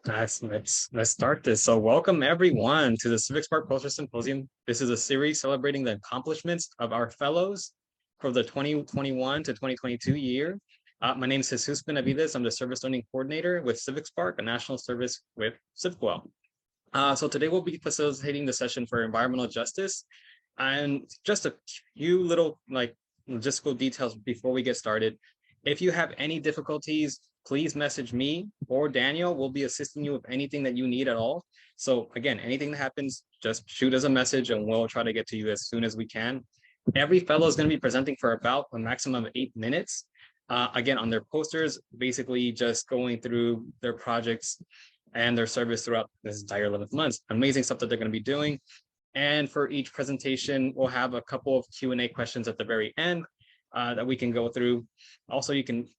Let's start this. So welcome everyone to the CivicSpark Poster Symposium. This is a series celebrating the accomplishments of our fellows for the 2021 to 2022 year. My name is Jesus Benavides. I'm the Service Learning Coordinator with CivicSpark, a national service with CivicWell. So today we'll be facilitating the session for environmental justice. And just a few little logistical details before we get started. If you have any difficulties, please message me or Daniel. We'll be assisting you with anything that you need at all. So again, anything that happens, just shoot us a message and we'll try to get to you as soon as we can. Every fellow is going to be presenting for about a maximum of 8 minutes. Again, on their posters, basically just going through their projects and their service throughout this entire 11 months. Amazing stuff that they're going to be doing. And for each presentation, we'll have a couple of Q&A questions at the very end that we can go through. Also, you can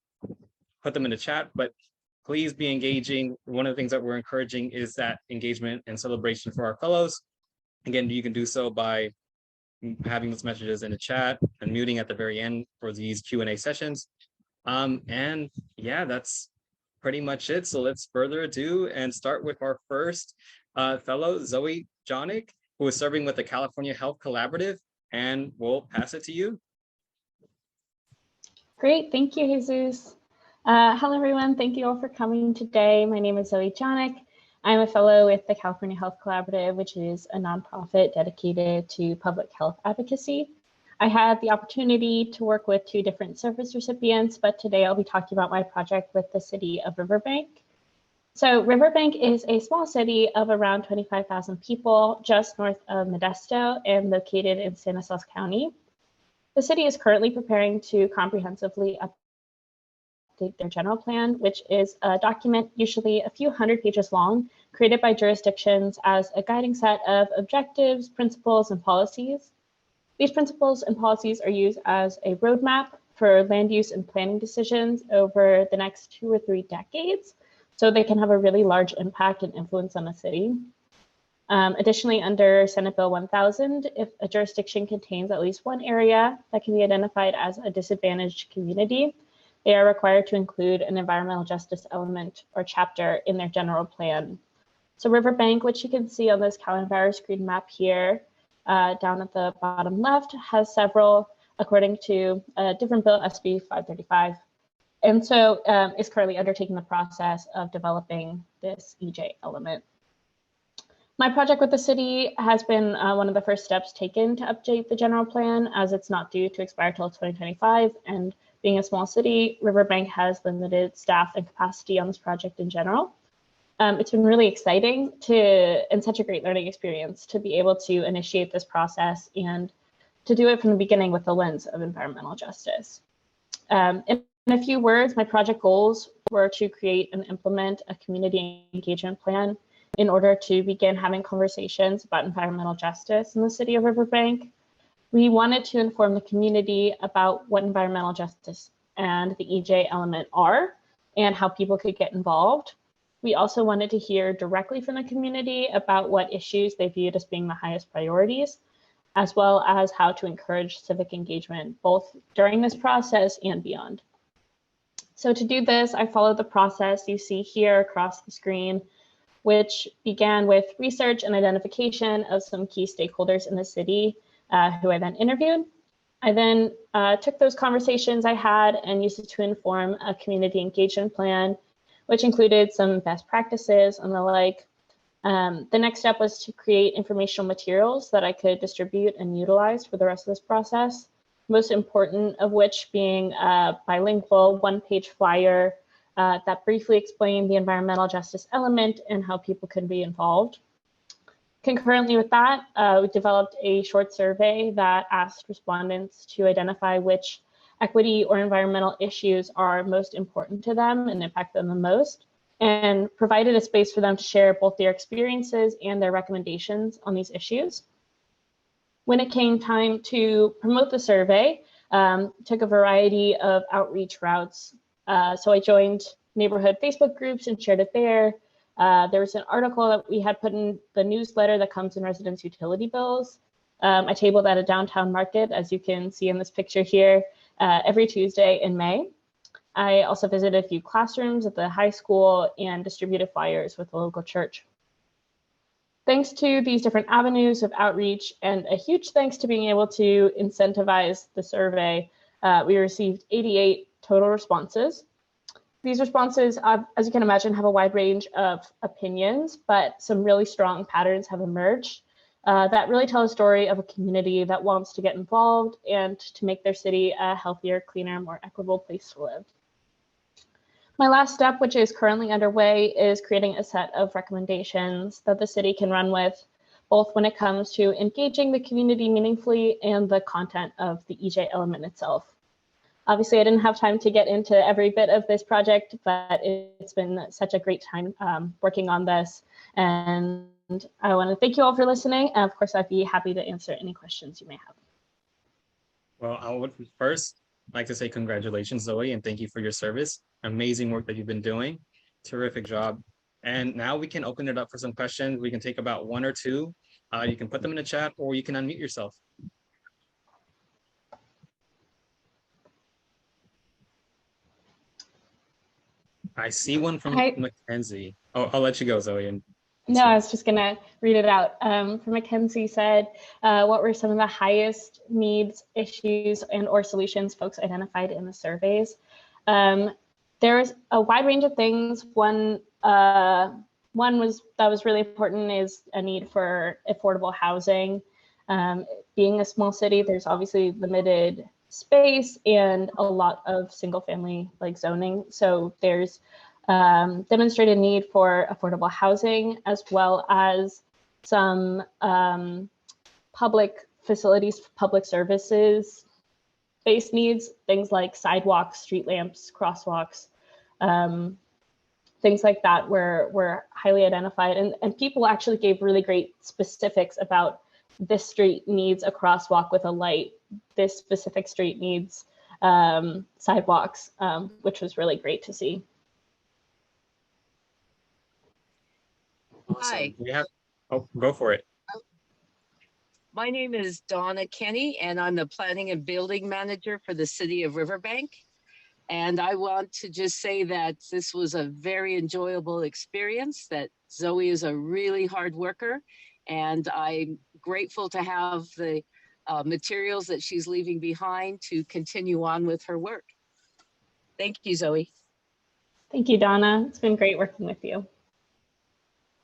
put them in the chat, but please be engaging. One of the things that we're encouraging is that engagement and celebration for our fellows. Again, you can do so by having those messages in the chat and muting at the very end for these Q&A sessions. And yeah, that's pretty much it. So let's further ado and start with our first fellow, Zoe Jonick, who is serving with the California Health Collaborative, and we'll pass it to you. Great, thank you, Jesus. Hello, everyone. Thank you all for coming today. My name is Zoe Jonick. I'm a fellow with the California Health Collaborative, which is a nonprofit dedicated to public health advocacy. I had the opportunity to work with 2 different service recipients, but today I'll be talking about my project with the city of Riverbank. So Riverbank is a small city of around 25,000 people just north of Modesto and located in Stanislaus County. The city is currently preparing to comprehensively update their general plan, which is a document usually a few hundred pages long, created by jurisdictions as a guiding set of objectives, principles, and policies. These principles and policies are used as a roadmap for land use and planning decisions over the next 2 or 3 decades, so they can have a really large impact and influence on a city. Additionally, under Senate Bill 1000, if a jurisdiction contains at least one area that can be identified as a disadvantaged community, they are required to include an environmental justice element or chapter in their general plan. So Riverbank, which you can see on this calendar screen map here, down at the bottom left, has several, according to a different bill, SB 535. And so is currently undertaking the process of developing this EJ element. My project with the city has been one of the first steps taken to update the general plan, as it's not due to expire till 2025. And being a small city, Riverbank has limited staff and capacity on this project in general. It's been really exciting and such a great learning experience to be able to initiate this process and to do it from the beginning with the lens of environmental justice. In a few words, my project goals were to create and implement a community engagement plan in order to begin having conversations about environmental justice in the city of Riverbank. We wanted to inform the community about what environmental justice and the EJ element are and how people could get involved. We also wanted to hear directly from the community about what issues they viewed as being the highest priorities, as well as how to encourage civic engagement, both during this process and beyond. So to do this, I followed the process you see here across the screen, which began with research and identification of some key stakeholders in the city, who I then interviewed. I then took those conversations I had and used it to inform a community engagement plan, which included some best practices and the like. The next step was to create informational materials that I could distribute and utilize for the rest of this process, most important of which being a bilingual 1-page flyer that briefly explained the environmental justice element and how people could be involved. Concurrently with that, we developed a short survey that asked respondents to identify which equity or environmental issues are most important to them and impact them the most, and provided a space for them to share both their experiences and their recommendations on these issues. When it came time to promote the survey, took a variety of outreach routes. So I joined neighborhood Facebook groups and shared it there. There was an article that we had put in the newsletter that comes in residents' utility bills. I tabled at a downtown market, as you can see in this picture here, every Tuesday in May. I also visited a few classrooms at the high school and distributed flyers with the local church. Thanks to these different avenues of outreach, and a huge thanks to being able to incentivize the survey, we received 88 total responses. These responses, as you can imagine, have a wide range of opinions, but some really strong patterns have emerged that really tell a story of a community that wants to get involved and to make their city a healthier, cleaner, more equitable place to live. My last step, which is currently underway, is creating a set of recommendations that the city can run with, both when it comes to engaging the community meaningfully and the content of the EJ element itself. Obviously, I didn't have time to get into every bit of this project, but it's been such a great time working on this. And I want to thank you all for listening. And of course, I'd be happy to answer any questions you may have. Well, I would first like to say congratulations, Zoe, and thank you for your service. Amazing work that you've been doing. Terrific job. And now we can open it up for some questions. We can take about one or two. You can put them in the chat or you can unmute yourself. I see one from Mackenzie. Oh, I'll let you go, Zoe. And no, I was just going to read it out. From Mackenzie said, what were some of the highest needs, issues, and or solutions folks identified in the surveys? There's a wide range of things. One that was really important is a need for affordable housing. Being a small city, there's obviously limited space and a lot of single family like zoning. So there's demonstrated need for affordable housing, as well as some public facilities, public services based needs, things like sidewalks, street lamps, crosswalks, things like that were highly identified. And people actually gave really great specifics about this street needs a crosswalk with a light, this specific street needs sidewalks, which was really great to see. Awesome. Hi. Go for it. My name is Donna Kenny, and I'm the Planning and Building Manager for the City of Riverbank. And I want to just say that this was a very enjoyable experience, that Zoe is a really hard worker, and I'm grateful to have the materials that she's leaving behind to continue on with her work. Thank you, Zoe. Thank you, Donna. It's been great working with you.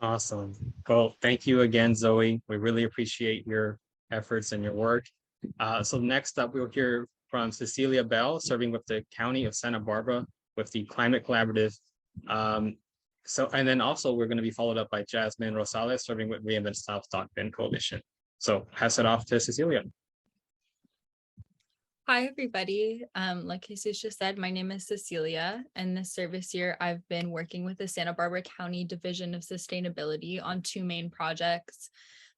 Awesome. Well, thank you again, Zoe. We really appreciate your efforts and your work. So next up, we'll hear from Cecelia Bell, serving with the County of Santa Barbara with the Climate Collaborative. And then also we're going to be followed up by Jasmine Rosales, serving with Reinvent South Stockton Coalition. So pass it off to Cecelia. Hi, everybody. Like Jesus just said, my name is Cecelia, and this service year I've been working with the Santa Barbara County Division of Sustainability on two main projects.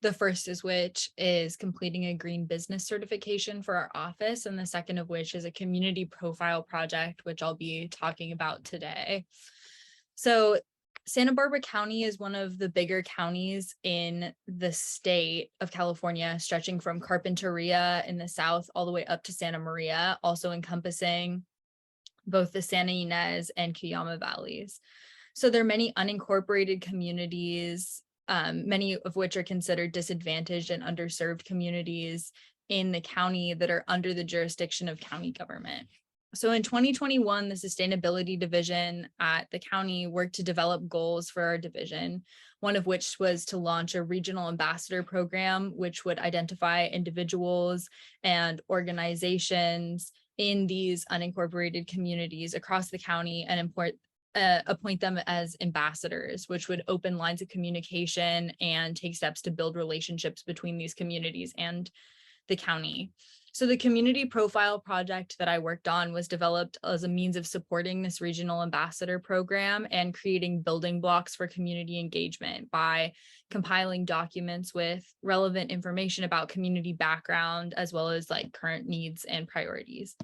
The first is which is completing a green business certification for our office, and the second of which is a community profile project, which I'll be talking about today. So Santa Barbara County is one of the bigger counties in the state of California, stretching from Carpinteria in the south all the way up to Santa Maria, also encompassing both the Santa Ynez and Cuyama valleys. So there are many unincorporated communities, many of which are considered disadvantaged and underserved communities in the county that are under the jurisdiction of county government. So in 2021, the Sustainability Division at the county worked to develop goals for our division, one of which was to launch a regional ambassador program, which would identify individuals and organizations in these unincorporated communities across the county and appoint them as ambassadors, which would open lines of communication and take steps to build relationships between these communities and the county. So the community profile project that I worked on was developed as a means of supporting this regional ambassador program and creating building blocks for community engagement by compiling documents with relevant information about community background, as well as like current needs and priorities.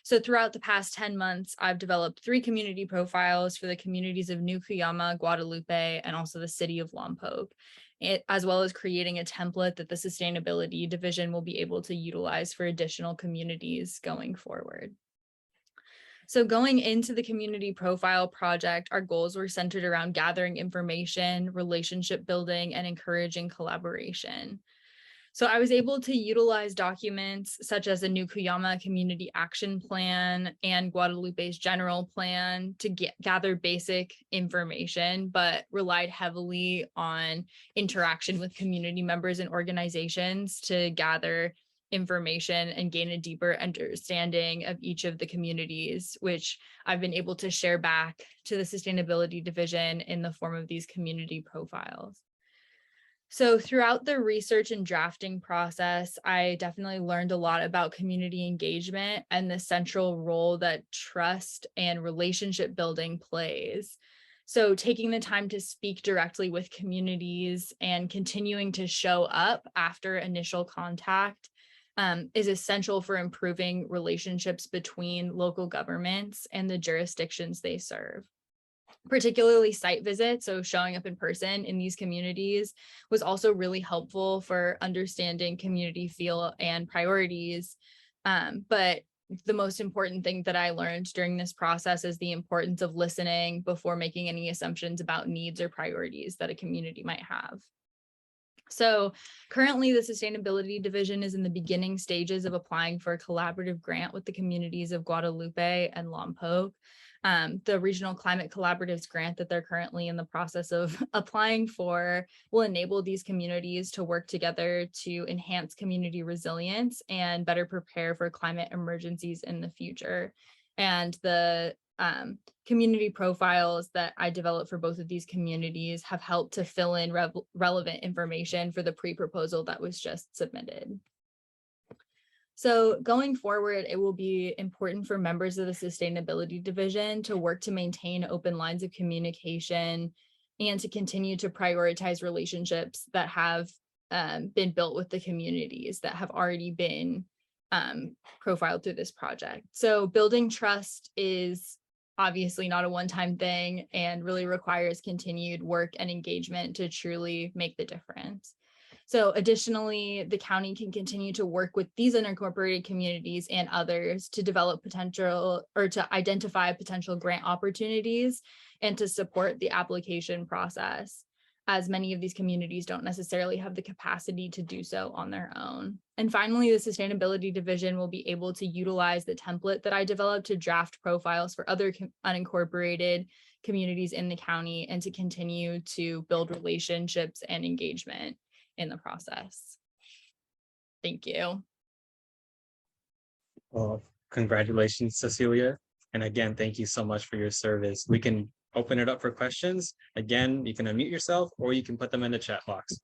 So throughout the past 10 months, I've developed 3 community profiles for the communities of New Cuyama, Guadalupe, and also the city of Lompoc, as well as creating a template that the Sustainability Division will be able to utilize for additional communities going forward. So going into the community profile project, our goals were centered around gathering information, relationship building, and encouraging collaboration. So I was able to utilize documents such as the New Cuyama Community Action Plan and Guadalupe's General Plan to gather basic information, but relied heavily on interaction with community members and organizations to gather information and gain a deeper understanding of each of the communities, which I've been able to share back to the Sustainability Division in the form of these community profiles. So throughout the research and drafting process, I definitely learned a lot about community engagement and the central role that trust and relationship building plays. So taking the time to speak directly with communities and continuing to show up after initial contact is essential for improving relationships between local governments and the jurisdictions they serve. Particularly site visits, so showing up in person in these communities, was also really helpful for understanding community feel and priorities. But the most important thing that I learned during this process is the importance of listening before making any assumptions about needs or priorities that a community might have. So currently the Sustainability Division is in the beginning stages of applying for a collaborative grant with the communities of Guadalupe and Lompoc. The Regional Climate Collaboratives grant that they're currently in the process of applying for will enable these communities to work together to enhance community resilience and better prepare for climate emergencies in the future. And the community profiles that I developed for both of these communities have helped to fill in relevant information for the pre-proposal that was just submitted. So going forward, it will be important for members of the Sustainability Division to work to maintain open lines of communication and to continue to prioritize relationships that have been built with the communities that have already been profiled through this project. So building trust is obviously not a one-time thing and really requires continued work and engagement to truly make the difference. So additionally, the county can continue to work with these unincorporated communities and others to develop potential or to identify potential grant opportunities and to support the application process, as many of these communities don't necessarily have the capacity to do so on their own. And finally, the Sustainability Division will be able to utilize the template that I developed to draft profiles for other unincorporated communities in the county and to continue to build relationships and engagement in the process. Thank you. Well, congratulations, Cecelia. And again, thank you so much for your service. We can open it up for questions. Again, you can unmute yourself or you can put them in the chat box.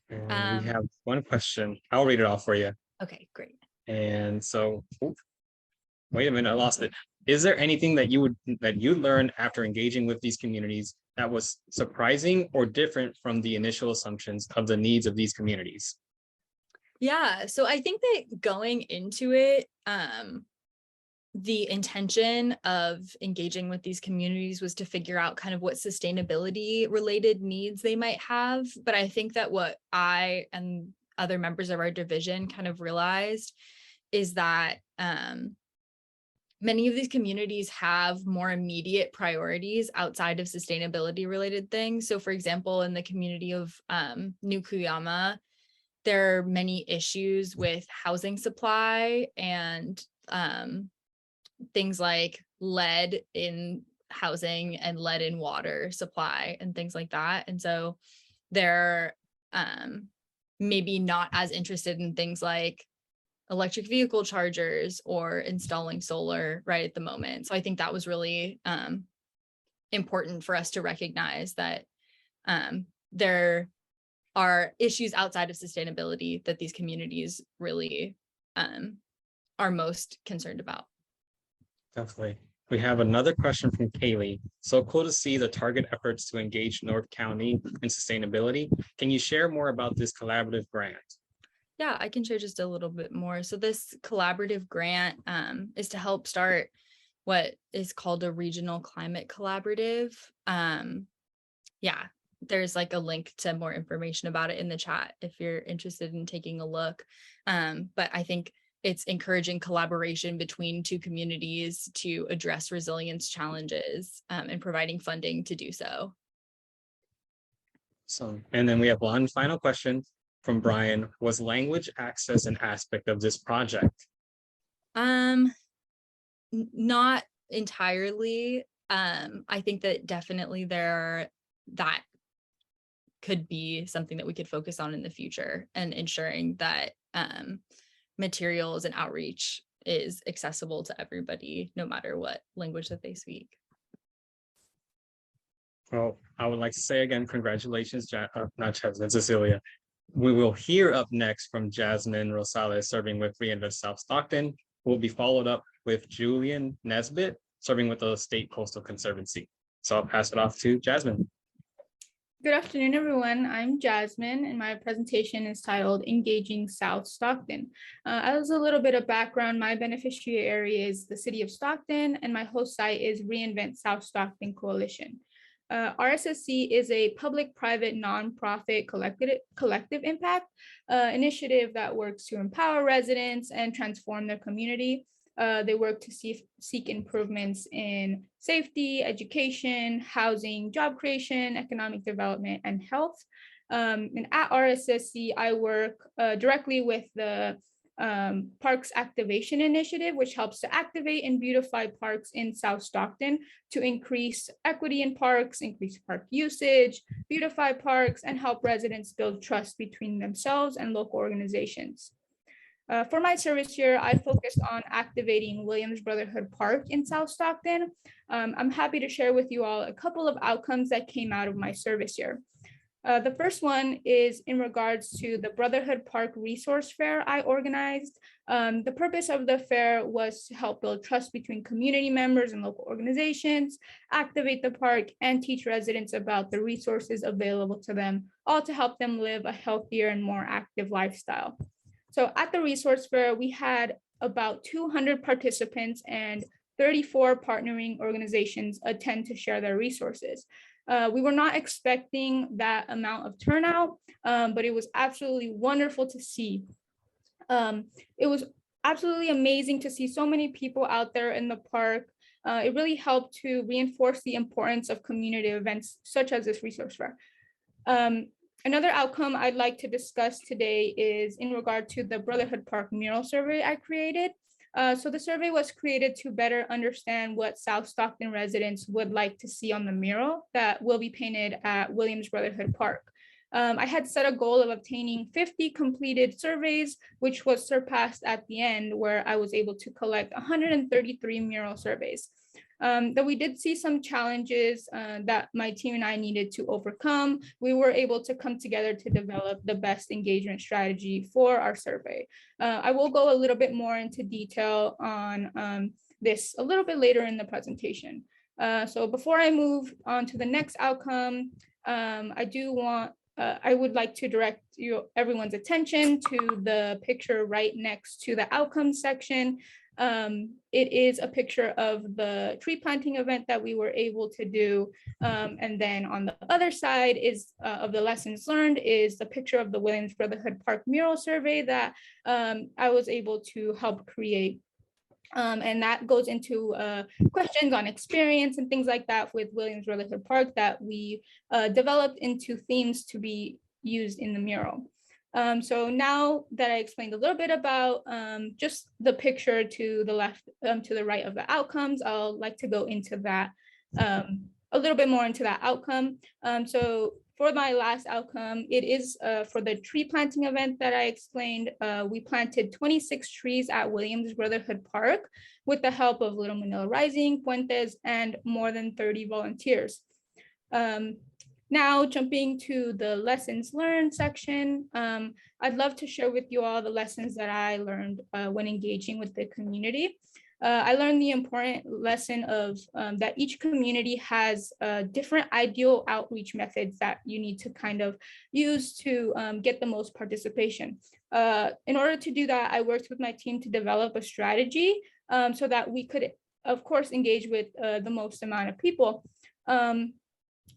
And we have one question. I'll read it off for you. Okay, great. And so, wait a minute, I lost it. Is there anything that you learned after engaging with these communities that was surprising or different from the initial assumptions of the needs of these communities? Yeah, so I think that going into it, the intention of engaging with these communities was to figure out kind of what sustainability related needs they might have. But I think that what I and other members of our division kind of realized is that many of these communities have more immediate priorities outside of sustainability related things. So for example, in the community of New Cuyama, there are many issues with housing supply and things like lead in housing and lead in water supply and things like that. And so they're maybe not as interested in things like electric vehicle chargers or installing solar right at the moment. So I think that was really important for us to recognize that there are issues outside of sustainability that these communities really are most concerned about. Definitely. We have another question from Kaylee. So cool to see the target efforts to engage North County in sustainability. Can you share more about this collaborative grant? Yeah, I can share just a little bit more. So this collaborative grant is to help start what is called a regional climate collaborative. Yeah, there's like a link to more information about it in the chat if you're interested in taking a look. But I think it's encouraging collaboration between two communities to address resilience challenges and providing funding to do so. So, and then we have one final question from Brian. Was language access an aspect of this project? Not entirely. I think that definitely that could be something that we could focus on in the future, and ensuring that materials and outreach is accessible to everybody, no matter what language that they speak. Well, I would like to say again, congratulations, not Jasmine, Cecelia. We will hear up next from Jasmine Rosales, serving with Reinvent South Stockton, who will be followed up with Julian Nesbitt, serving with the State Coastal Conservancy. So I'll pass it off to Jasmine. Good afternoon, everyone. I'm Jasmine, and my presentation is titled Engaging South Stockton. As a little bit of background, my beneficiary area is the city of Stockton, and my host site is Reinvent South Stockton Coalition. RSSC is a public-private nonprofit collective impact initiative that works to empower residents and transform their community. They work to seek improvements in safety, education, housing, job creation, economic development, and health. And at RSSC, I work directly with the Parks Activation Initiative, which helps to activate and beautify parks in South Stockton to increase equity in parks, increase park usage, beautify parks, and help residents build trust between themselves and local organizations. For my service year, I focused on activating Williams Brotherhood Park in South Stockton. I'm happy to share with you all a couple of outcomes that came out of my service year. The first one is in regards to the Brotherhood Park Resource Fair I organized. The purpose of the fair was to help build trust between community members and local organizations, activate the park, and teach residents about the resources available to them, all to help them live a healthier and more active lifestyle. So at the resource fair, we had about 200 participants and 34 partnering organizations attend to share their resources. We were not expecting that amount of turnout, but it was absolutely wonderful to see. It was absolutely amazing to see so many people out there in the park. It really helped to reinforce the importance of community events such as this resource fair. Another outcome I'd like to discuss today is in regard to the Brotherhood Park mural survey I created. So the survey was created to better understand what South Stockton residents would like to see on the mural that will be painted at Williams Brotherhood Park. I had set a goal of obtaining 50 completed surveys, which was surpassed at the end, where I was able to collect 133 mural surveys. Though we did see some challenges that my team and I needed to overcome, we were able to come together to develop the best engagement strategy for our survey. I will go a little bit more into detail on this a little bit later in the presentation. So before I move on to the next outcome, I would like to direct everyone's attention to the picture right next to the outcomes section. It is a picture of the tree planting event that we were able to do. And then on the other side is of the lessons learned is the picture of the Williams Brotherhood Park mural survey that I was able to help create. And that goes into questions on experience and things like that with Williams Brotherhood Park that we developed into themes to be used in the mural. So now that I explained a little bit about just the picture to the left, to the right of the outcomes, I'll like to go into that a little bit more into that outcome. So for my last outcome, it is for the tree planting event that I explained. We planted 26 trees at Williams Brotherhood Park with the help of Little Manila Rising, Puentes, and more than 30 volunteers. Now jumping to the lessons learned section, I'd love to share with you all the lessons that I learned when engaging with the community. I learned the important lesson of that each community has different ideal outreach methods that you need to kind of use to get the most participation. In order to do that, I worked with my team to develop a strategy so that we could, of course, engage with the most amount of people.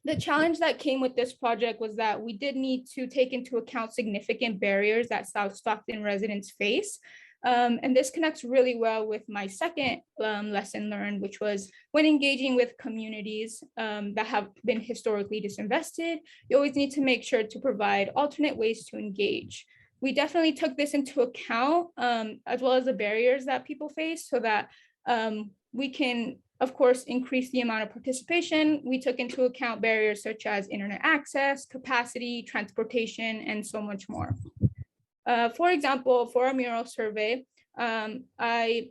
The challenge that came with this project was that we did need to take into account significant barriers that South Stockton residents face. And this connects really well with my second lesson learned, which was when engaging with communities that have been historically disinvested, you always need to make sure to provide alternate ways to engage. We definitely took this into account, as well as the barriers that people face, so that we can, of course, increase the amount of participation. We took into account barriers such as internet access, capacity, transportation, and so much more. For example, for our mural survey, I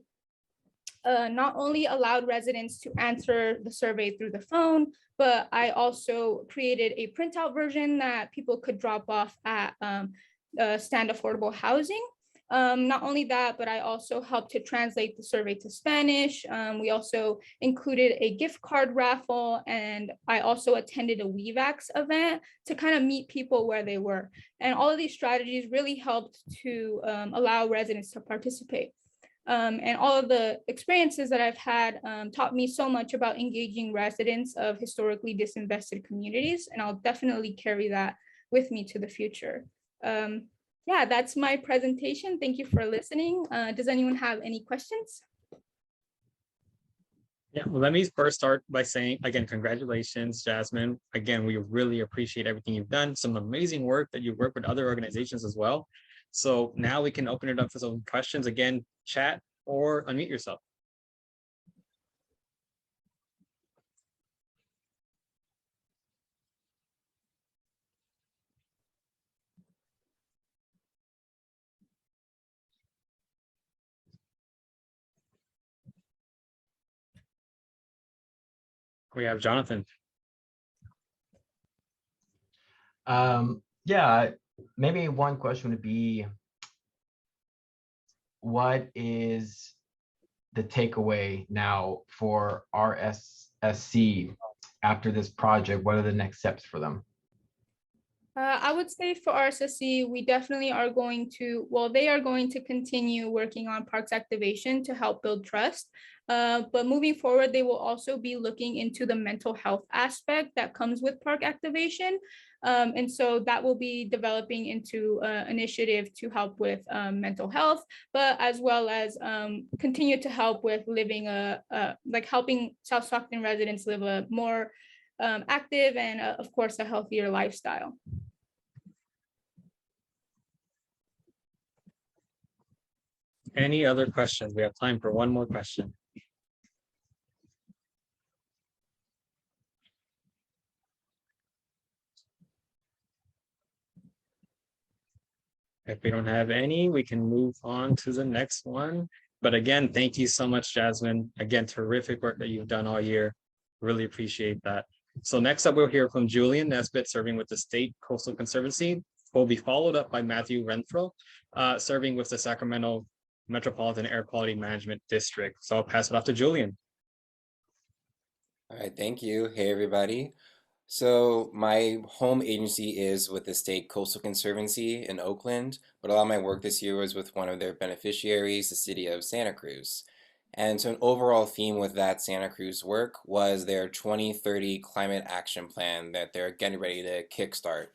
not only allowed residents to answer the survey through the phone, but I also created a printout version that people could drop off at Stand Affordable Housing. Not only that, but I also helped to translate the survey to Spanish. We also included a gift card raffle, and I also attended a WeVax event to kind of meet people where they were. And all of these strategies really helped to allow residents to participate. And all of the experiences that I've had taught me so much about engaging residents of historically disinvested communities, and I'll definitely carry that with me to the future. Yeah, that's my presentation. Thank you for listening. Does anyone have any questions? Yeah, well, let me first start by saying, again, congratulations, Jasmine. Again, we really appreciate everything you've done. Some amazing work that you've worked with other organizations as well. So now we can open it up for some questions. Again, chat or unmute yourself. We have Jonathan. Yeah, maybe one question would be, what is the takeaway now for RSSC after this project? What are the next steps for them? I would say for RSSC, we definitely are going to, well, they are going to continue working on parks activation to help build trust. But moving forward, they will also be looking into the mental health aspect that comes with park activation. And so that will be developing into an initiative to help with mental health, but as well as continue to help with living like helping South Stockton residents live a more active and of course a healthier lifestyle. Any other questions? We have time for one more question. If we don't have any, we can move on to the next one. But again, thank you so much, Jasmine. Again, terrific work that you've done all year. Really appreciate that. So next up, we'll hear from Julian Nesbitt, serving with the State Coastal Conservancy. Will be followed up by Matthew Renfro, serving with the Sacramento Metropolitan Air Quality Management District. So I'll pass it off to Julian. All right, thank you. Hey, everybody. So my home agency is with the State Coastal Conservancy in Oakland, but a lot of my work this year was with one of their beneficiaries, the city of Santa Cruz. And so an overall theme with that Santa Cruz work was their 2030 climate action plan that they're getting ready to kickstart.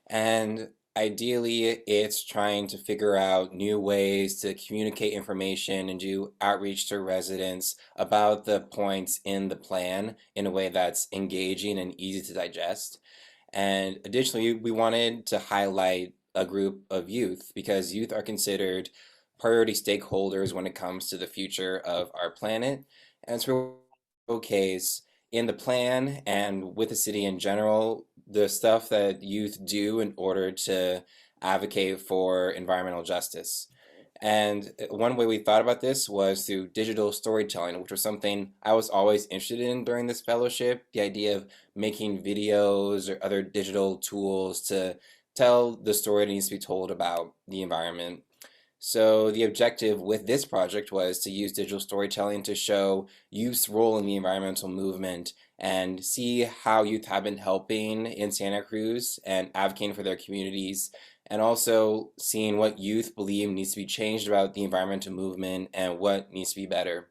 And ideally, it's trying to figure out new ways to communicate information and do outreach to residents about the points in the plan in a way that's engaging and easy to digest. And additionally, we wanted to highlight a group of youth because youth are considered priority stakeholders when it comes to the future of our planet. And so showcase in the plan and with the city in general the stuff that youth do in order to advocate for environmental justice. And one way we thought about this was through digital storytelling, which was something I was always interested in during this fellowship, the idea of making videos or other digital tools to tell the story that needs to be told about the environment. So the objective with this project was to use digital storytelling to show youth's role in the environmental movement and see how youth have been helping in Santa Cruz and advocating for their communities, and also seeing what youth believe needs to be changed about the environmental movement and what needs to be better.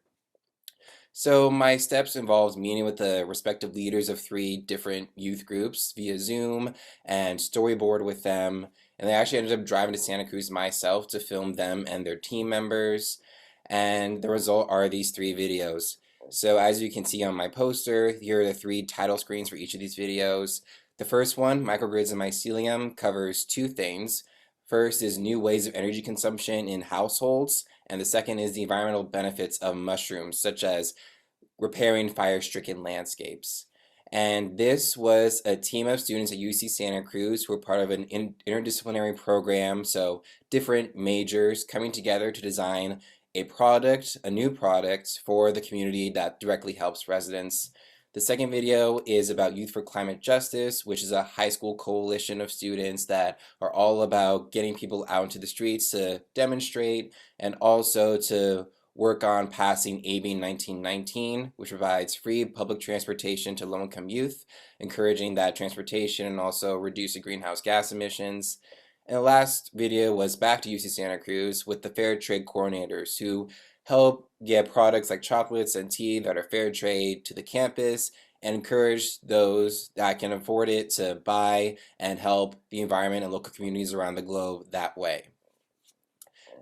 So my steps involved meeting with the respective leaders of 3 different youth groups via Zoom and storyboard with them. And I actually ended up driving to Santa Cruz myself to film them and their team members. And the result are these 3 videos. So as you can see on my poster, here are the 3 title screens for each of these videos. The first one, Microgrids and Mycelium, covers 2 things. First is new ways of energy consumption in households, and the second is the environmental benefits of mushrooms, such as repairing fire-stricken landscapes. And this was a team of students at UC Santa Cruz who were part of an interdisciplinary program, so different majors coming together to design a product, a new product for the community that directly helps residents. The second video is about Youth for Climate Justice, which is a high school coalition of students that are all about getting people out into the streets to demonstrate and also to work on passing AB 1919, which provides free public transportation to low-income youth, encouraging that transportation and also reducing greenhouse gas emissions. And the last video was back to UC Santa Cruz with the fair trade coordinators who help get products like chocolates and tea that are fair trade to the campus and encourage those that can afford it to buy and help the environment and local communities around the globe that way.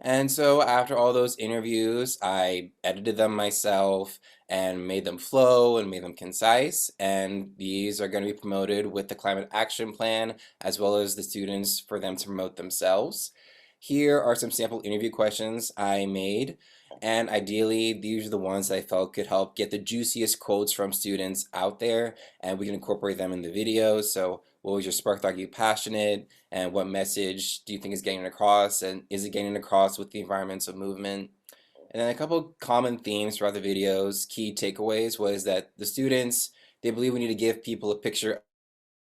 And so after all those interviews, I edited them myself and made them flow and made them concise. And these are going to be promoted with the Climate Action Plan, as well as the students for them to promote themselves. Here are some sample interview questions I made. And ideally, these are the ones that I felt could help get the juiciest quotes from students out there, and we can incorporate them in the video. So what was your spark that got you passionate, and what message do you think is getting across, and is it getting across with the environmental movement? And then a couple common themes throughout the videos. Key takeaways was that the students, they believe we need to give people a picture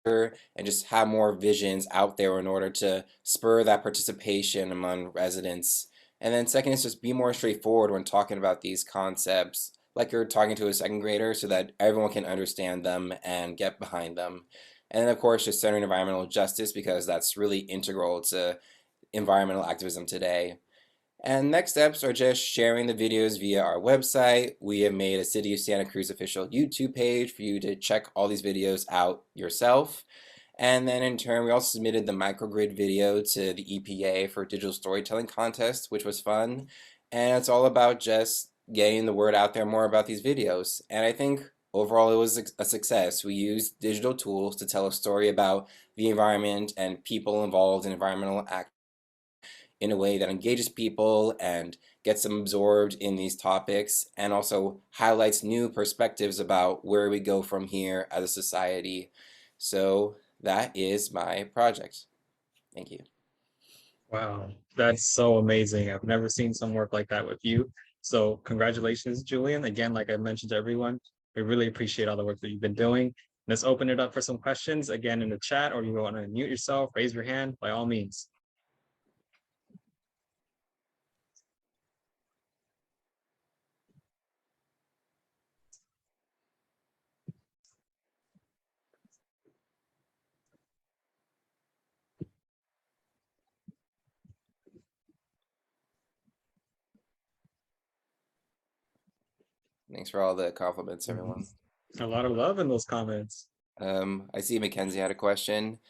and just have more visions out there in order to spur that participation among residents. And then second is just be more straightforward when talking about these concepts, like you're talking to a second grader, so that everyone can understand them and get behind them. And then of course just centering environmental justice, because that's really integral to environmental activism today. And next steps are just sharing the videos via our website. We have made a City of Santa Cruz official YouTube page for you to check all these videos out yourself. And then in turn, we also submitted the microgrid video to the EPA for digital storytelling contest, which was fun. And it's all about just getting the word out there more about these videos. And I think overall it was a success. We used digital tools to tell a story about the environment and people involved in environmental action in a way that engages people and gets them absorbed in these topics, and also highlights new perspectives about where we go from here as a society. So that is my project. Thank you. Wow, that's so amazing. I've never seen some work like that with you. So congratulations, Julian. Again, like I mentioned to everyone, we really appreciate all the work that you've been doing. Let's open it up for some questions again in the chat, or you want to mute yourself, raise your hand, by all means. Thanks for all the compliments, everyone. A lot of love in those comments. I see Mackenzie had a question.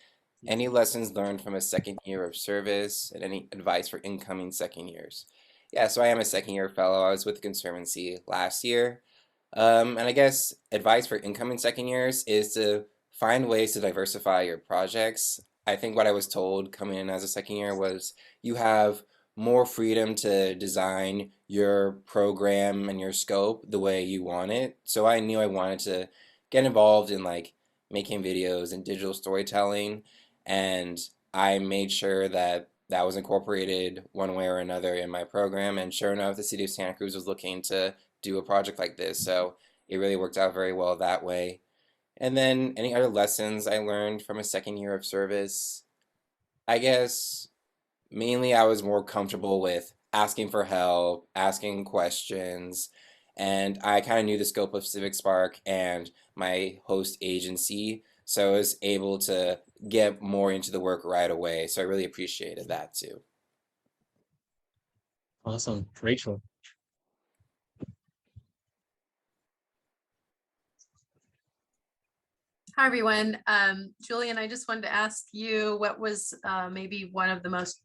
Any lessons learned from a second year of service, and any advice for incoming second years? Yeah, so I am a second year fellow. I was with the Conservancy last year. And I guess advice for incoming second years is to find ways to diversify your projects. I think what I was told coming in as a second year was you have more freedom to design your program and your scope the way you want it. So I knew I wanted to get involved in like making videos and digital storytelling, and I made sure that that was incorporated one way or another in my program. And sure enough, the City of Santa Cruz was looking to do a project like this, so it really worked out very well that way. And then any other lessons I learned from a second year of service? I guess mainly I was more comfortable with asking for help, asking questions, and I kind of knew the scope of CivicSpark and my host agency, so I was able to get more into the work right away. So I really appreciated that too. Awesome. Rachel. Hi, everyone. Julian, I just wanted to ask you what was maybe one of the most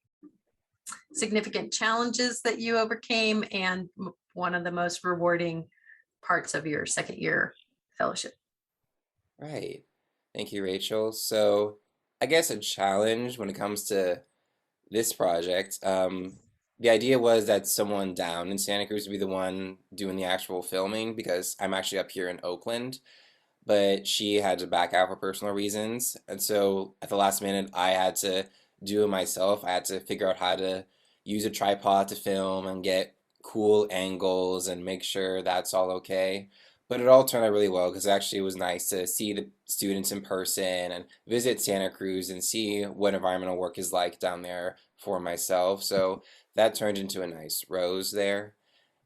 significant challenges that you overcame and one of the most rewarding parts of your second year fellowship. Right. Thank you, Rachel. So I guess a challenge when it comes to this project, the idea was that someone down in Santa Cruz would be the one doing the actual filming because I'm actually up here in Oakland, but she had to back out for personal reasons. And so at the last minute, I had to do it myself. I had to figure out how to use a tripod to film and get cool angles and make sure that's all okay. But it all turned out really well because actually it was nice to see the students in person and visit Santa Cruz and see what environmental work is like down there for myself. So that turned into a nice rose there.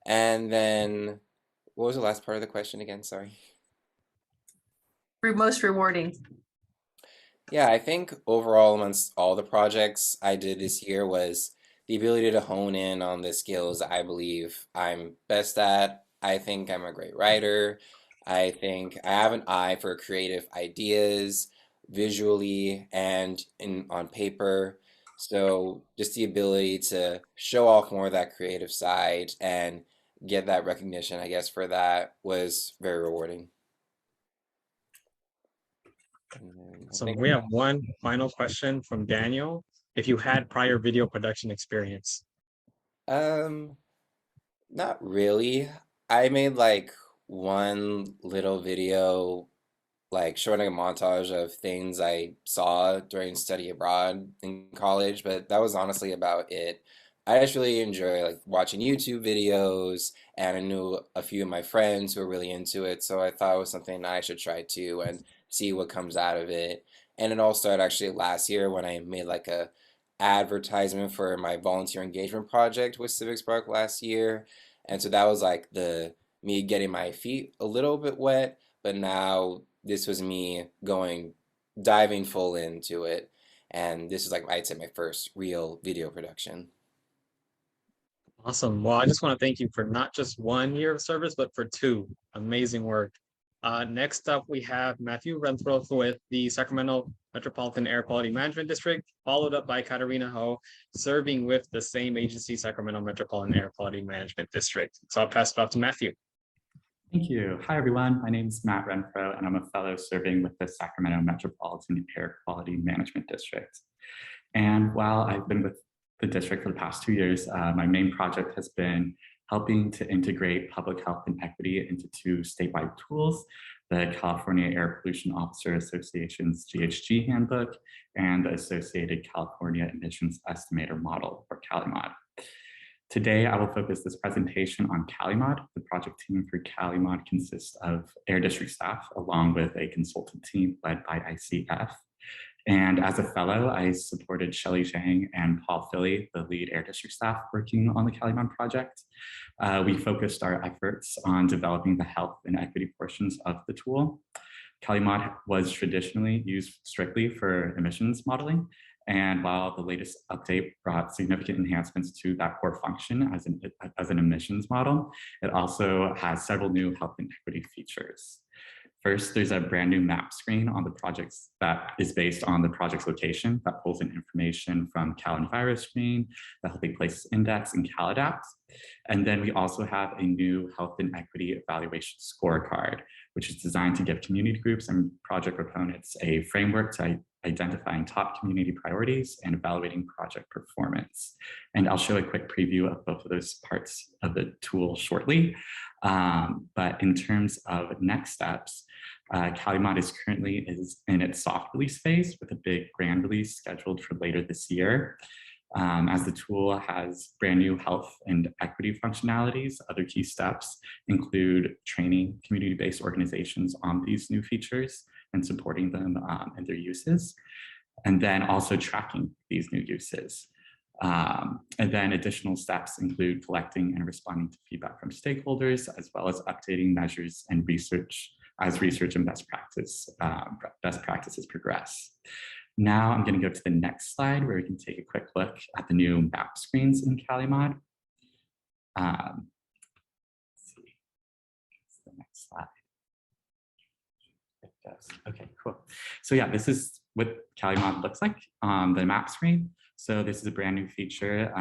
And then, what was the last part of the question again? Sorry. Most rewarding. Yeah, I think overall amongst all the projects I did this year was the ability to hone in on the skills I believe I'm best at. I think I'm a great writer. I think I have an eye for creative ideas visually and on paper. So just the ability to show off more of that creative side and get that recognition, I guess, for that was very rewarding. So we have one final question from Daniel. If you had prior video production experience? Not really. I made like one little video, like showing a montage of things I saw during study abroad in college, but that was honestly about it. I just really enjoy like watching YouTube videos, and I knew a few of my friends who were really into it, so I thought it was something I should try too and see what comes out of it. And it all started actually last year when I made like a advertisement for my volunteer engagement project with CivicSpark last year. And so that was like the me getting my feet a little bit wet, but now this was me diving full into it. And this is like, I'd say, my first real video production. Awesome. Well, I just want to thank you for not just 1 year of service, but for 2. Amazing work. Next up, we have Matthew Renfro with the Sacramento Metropolitan Air Quality Management District, followed up by Katarina Ho, serving with the same agency, Sacramento Metropolitan Air Quality Management District. So I'll pass it off to Matthew. Thank you. Hi, everyone. My name is Matt Renfro, and I'm a fellow serving with the Sacramento Metropolitan Air Quality Management District. And while I've been with the district for the past 2 years, my main project has been helping to integrate public health and equity into 2 statewide tools, the California Air Pollution Officer Association's GHG handbook and the Associated California Emissions Estimator Model, or CaliMod. Today, I will focus this presentation on CaliMod. The project team for CaliMod consists of Air District staff along with a consultant team led by ICF. And as a fellow, I supported Shelley Zhang and Paul Philly, the lead Air District staff working on the CaliMod project. We focused our efforts on developing the health and equity portions of the tool. CaliMod was traditionally used strictly for emissions modeling. And while the latest update brought significant enhancements to that core function as an emissions model, it also has several new health and equity features. First, there's a brand new map screen on the projects that is based on the project's location that pulls in information from CalEnviroscreen, the Healthy Places Index, and CalAdapt. And then we also have a new health and equity evaluation scorecard, which is designed to give community groups and project proponents a framework to identifying top community priorities and evaluating project performance. And I'll show a quick preview of both of those parts of the tool shortly. But in terms of next steps, CaliMod is currently in its soft release phase with a big grand release scheduled for later this year. As the tool has brand new health and equity functionalities, other key steps include training community-based organizations on these new features and supporting them in their uses, and then also tracking these new uses. And then additional steps include collecting and responding to feedback from stakeholders, as well as updating measures and research as research and best practices progress. Now I'm going to go to the next slide where we can take a quick look at the new map screens in CaliMod. Let's see, what's the next slide? It does. Okay, cool. So yeah, this is what CaliMod looks like on the map screen. So this is a brand new feature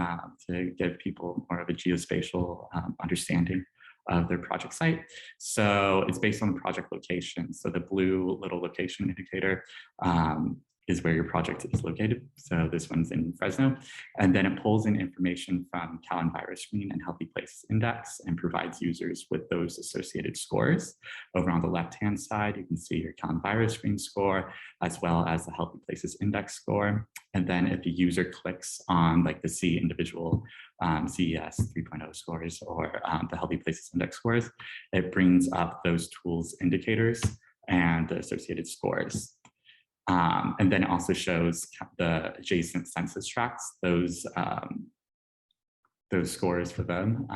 to give people more of a geospatial understanding of their project site. So it's based on the project location. So the blue little location indicator is where your project is located. So this one's in Fresno. And then it pulls in information from CalEnviroscreen and Healthy Places Index and provides users with those associated scores. Over on the left-hand side, you can see your CalEnviroscreen score, as well as the Healthy Places Index score. And then if the user clicks on like the C individual CES 3.0 scores or the Healthy Places Index scores, it brings up those tools indicators and the associated scores. And then it also shows the adjacent census tracts, those scores for them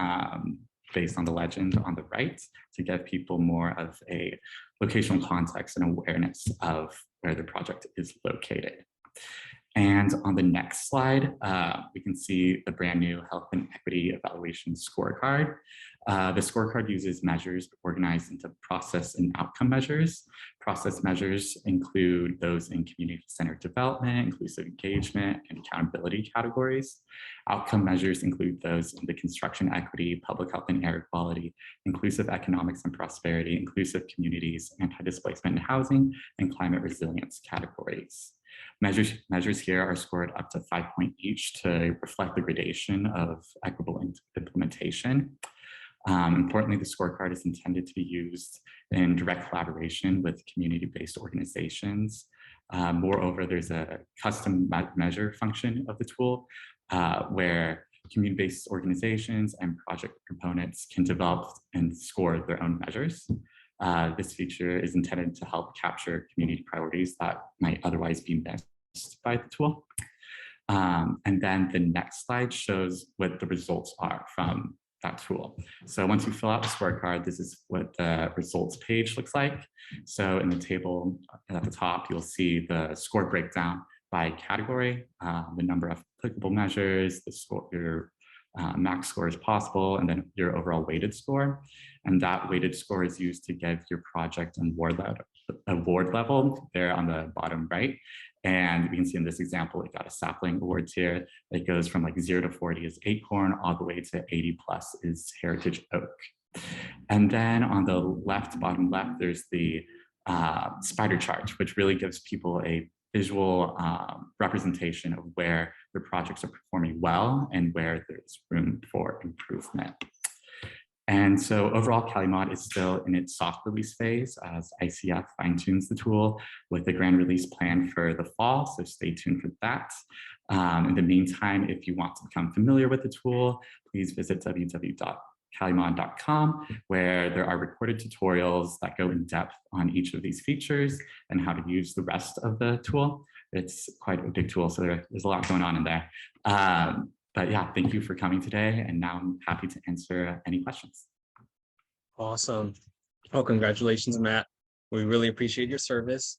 based on the legend on the right to give people more of a locational context and awareness of where the project is located. And on the next slide, we can see the brand new Health and Equity Evaluation Scorecard. The scorecard uses measures organized into process and outcome measures. Process measures include those in community-centered development, inclusive engagement, and accountability categories. Outcome measures include those in the construction equity, public health and air quality, inclusive economics and prosperity, inclusive communities, anti-displacement and housing, and climate resilience categories. Measures here are scored up to 5 points each to reflect the gradation of equitable implementation. Importantly, the scorecard is intended to be used in direct collaboration with community-based organizations. Moreover, there's a custom measure function of the tool where community-based organizations and project components can develop and score their own measures. This feature is intended to help capture community priorities that might otherwise be missed by the tool. And then the next slide shows what the results are from that tool. So once you fill out the scorecard, this is what the results page looks like. So in the table at the top, you'll see the score breakdown by category, the number of applicable measures, the score, your max score is possible, and then your overall weighted score. And that weighted score is used to give your project an award level there on the bottom right. And we can see in this example, it got a sapling awards here. It goes from like 0 to 40 is acorn, all the way to 80 plus is heritage oak. And then on the left, bottom left, there's the spider chart, which really gives people a visual representation of where their projects are performing well and where there's room for improvement. And so overall, CaliMod is still in its soft release phase as ICF fine-tunes the tool with a grand release planned for the fall, so stay tuned for that. In the meantime, if you want to become familiar with the tool, please visit www.calimod.com, where there are recorded tutorials that go in depth on each of these features and how to use the rest of the tool. It's quite a big tool, so there's a lot going on in there. But yeah, thank you for coming today. And now I'm happy to answer any questions. Awesome. Oh, congratulations, Matt. We really appreciate your service.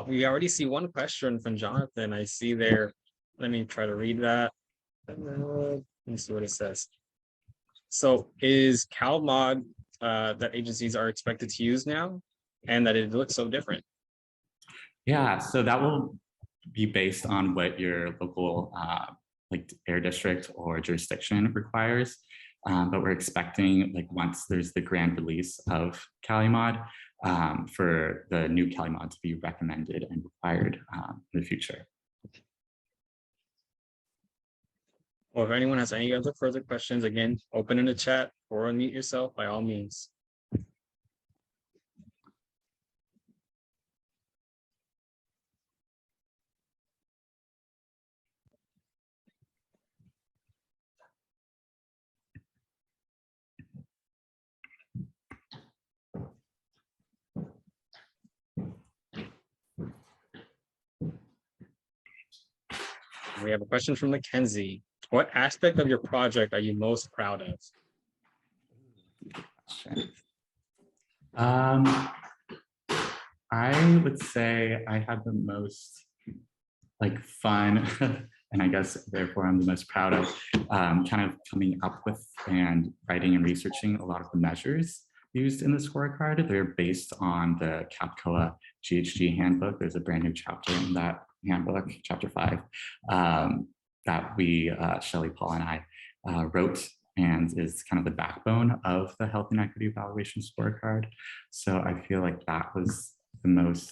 We already see one question from Jonathan. I see there. Let me try to read that. Let me see what it says. So is CalMod that agencies are expected to use now and that it looks so different? Yeah, so that will be based on what your local like air district or jurisdiction requires. But we're expecting, like, once there's the grand release of CaliMod, for the new CaliMod to be recommended and required in the future. Or if anyone has any other further questions, again, open in the chat or unmute yourself by all means. We have a question from Mackenzie. What aspect of your project are you most proud of? I would say I had the most fun, and I guess therefore I'm the most proud of kind of coming up with and writing and researching a lot of the measures used in the scorecard. They're based on the CAPCOA GHG handbook. There's a brand new chapter in that handbook, chapter 5, that we, Shelley, Paul, and I wrote, and is kind of the backbone of the health and equity evaluation scorecard. So I feel like that was the most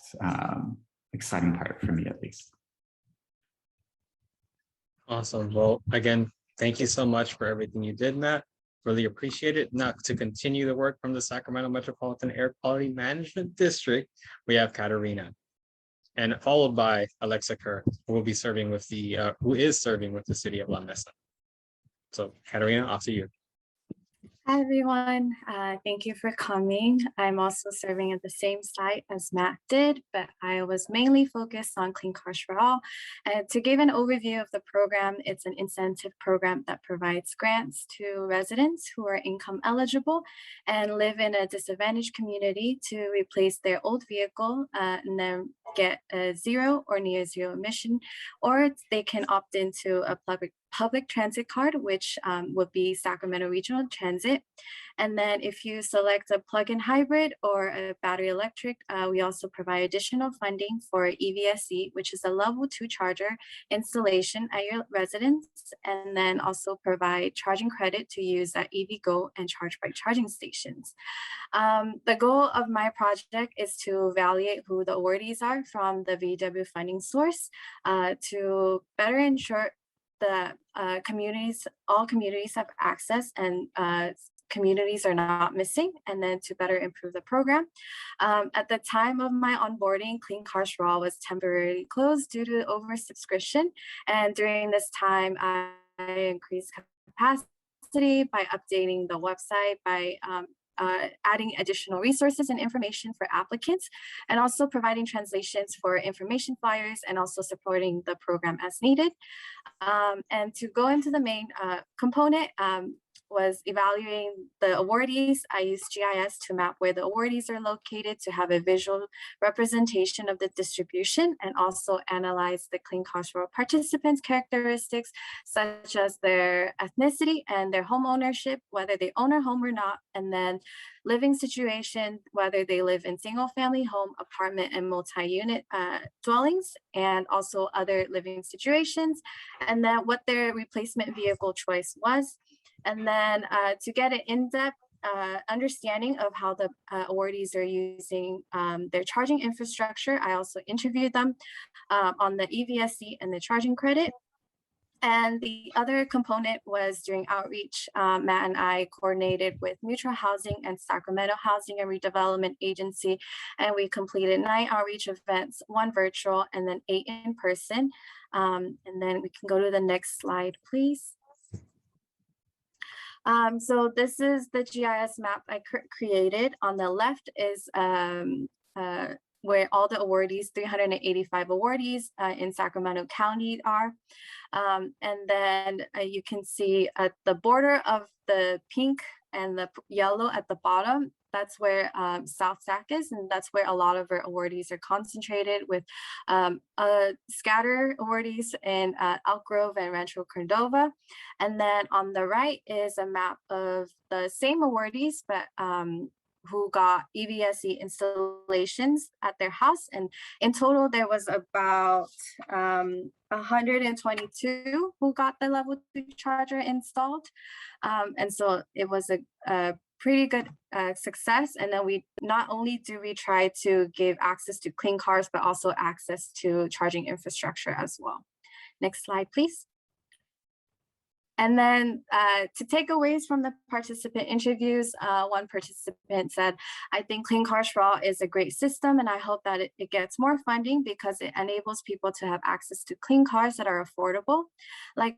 exciting part for me, at least. Awesome. Well, again, thank you so much for everything you did, Matt. Really appreciate it. Now, to continue the work from the Sacramento Metropolitan Air Quality Management District, we have Katarina, and followed by Alexa Kerr, who is serving with the city of La Mesa. So, Katarina, off to you. Hi, everyone. Thank you for coming. I'm also serving at the same site as Matt did, but I was mainly focused on Clean Cars for All. And to give an overview of the program, it's an incentive program that provides grants to residents who are income eligible and live in a disadvantaged community to replace their old vehicle and then get a zero or near zero emission, or they can opt into a public transit card, which would be Sacramento Regional Transit. And then if you select a plug-in hybrid or a battery electric, we also provide additional funding for EVSE, which is a level 2 charger installation at your residence, and then also provide charging credit to use at EVgo and ChargeBike charging stations. The goal of my project is to evaluate who the awardees are from the VW funding source to better ensure that all communities have access and communities are not missing, and then to better improve the program. At the time of my onboarding, Clean Cars for All was temporarily closed due to oversubscription. And during this time, I increased capacity by updating the website, by adding additional resources and information for applicants, and also providing translations for information flyers, and also supporting the program as needed. And to go into the main component, was evaluating the awardees. I used GIS to map where the awardees are located to have a visual representation of the distribution, and also analyze the Clean Cars for All participants' characteristics, such as their ethnicity and their home ownership, whether they own a home or not, and then living situation, whether they live in single family home, apartment, and multi-unit dwellings, and also other living situations, and then what their replacement vehicle choice was. And then to get an in-depth understanding of how the awardees are using their charging infrastructure, I also interviewed them on the EVSE and the charging credit. And the other component was during outreach. Matt and I coordinated with Mutual Housing and Sacramento Housing and Redevelopment Agency, and we completed 9 outreach events, 1 virtual, and then 8 in person. And then we can go to the next slide, please. So this is the GIS map I created. On the left is where all the awardees, 385 awardees in Sacramento County are. And then you can see at the border of the pink and the yellow at the bottom, that's where South Sac is, and that's where a lot of our awardees are concentrated, with scatter awardees in Elk Grove and Rancho Cordova. And then on the right is a map of the same awardees, but who got EVSE installations at their house. And in total, there was about 122 who got the level 2 charger installed. And so it was a pretty good success. And then we not only do we try to give access to clean cars, but also access to charging infrastructure as well. Next slide, please. And then to takeaways from the participant interviews, one participant said, I think Clean Cars for All is a great system, and I hope that it gets more funding because it enables people to have access to clean cars that are affordable. Like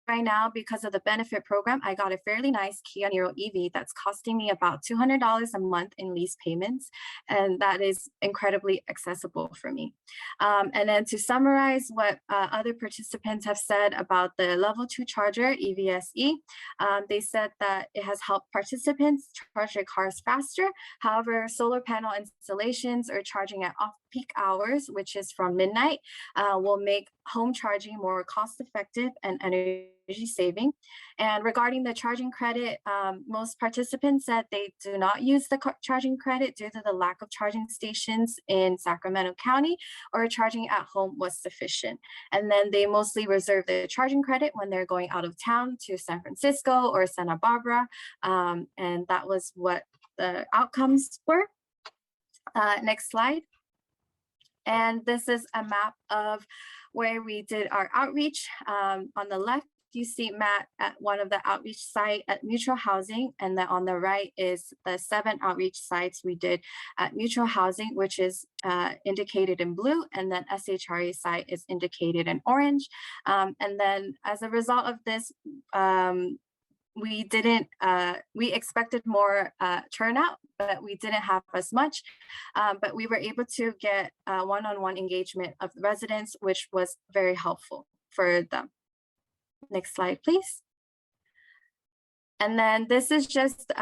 right now, because of the benefit program, I got a fairly nice Kia Niro EV that's costing me about $200 a month in lease payments. And that is incredibly accessible for me. And then to summarize what other participants have said about the level 2 charger, EVSE, they said that it has helped participants charge their cars faster. However, solar panel installations or charging at off-peak hours, which is from midnight, will make home charging more cost-effective and energy saving. And regarding the charging credit, most participants said they do not use the charging credit due to the lack of charging stations in Sacramento County, or charging at home was sufficient. And then they mostly reserve the charging credit when they're going out of town to San Francisco or Santa Barbara. And that was what the outcomes were. Next slide. And this is a map of where we did our outreach. On the left, you see Matt at one of the outreach site at Mutual Housing. And then on the right is the 7 outreach sites we did at Mutual Housing, which is indicated in blue. And then SHRA site is indicated in orange. And then as a result of this, we expected more turnout, but we didn't have as much. But we were able to get one-on-one engagement of the residents, which was very helpful for them. Next slide, please. And then this is just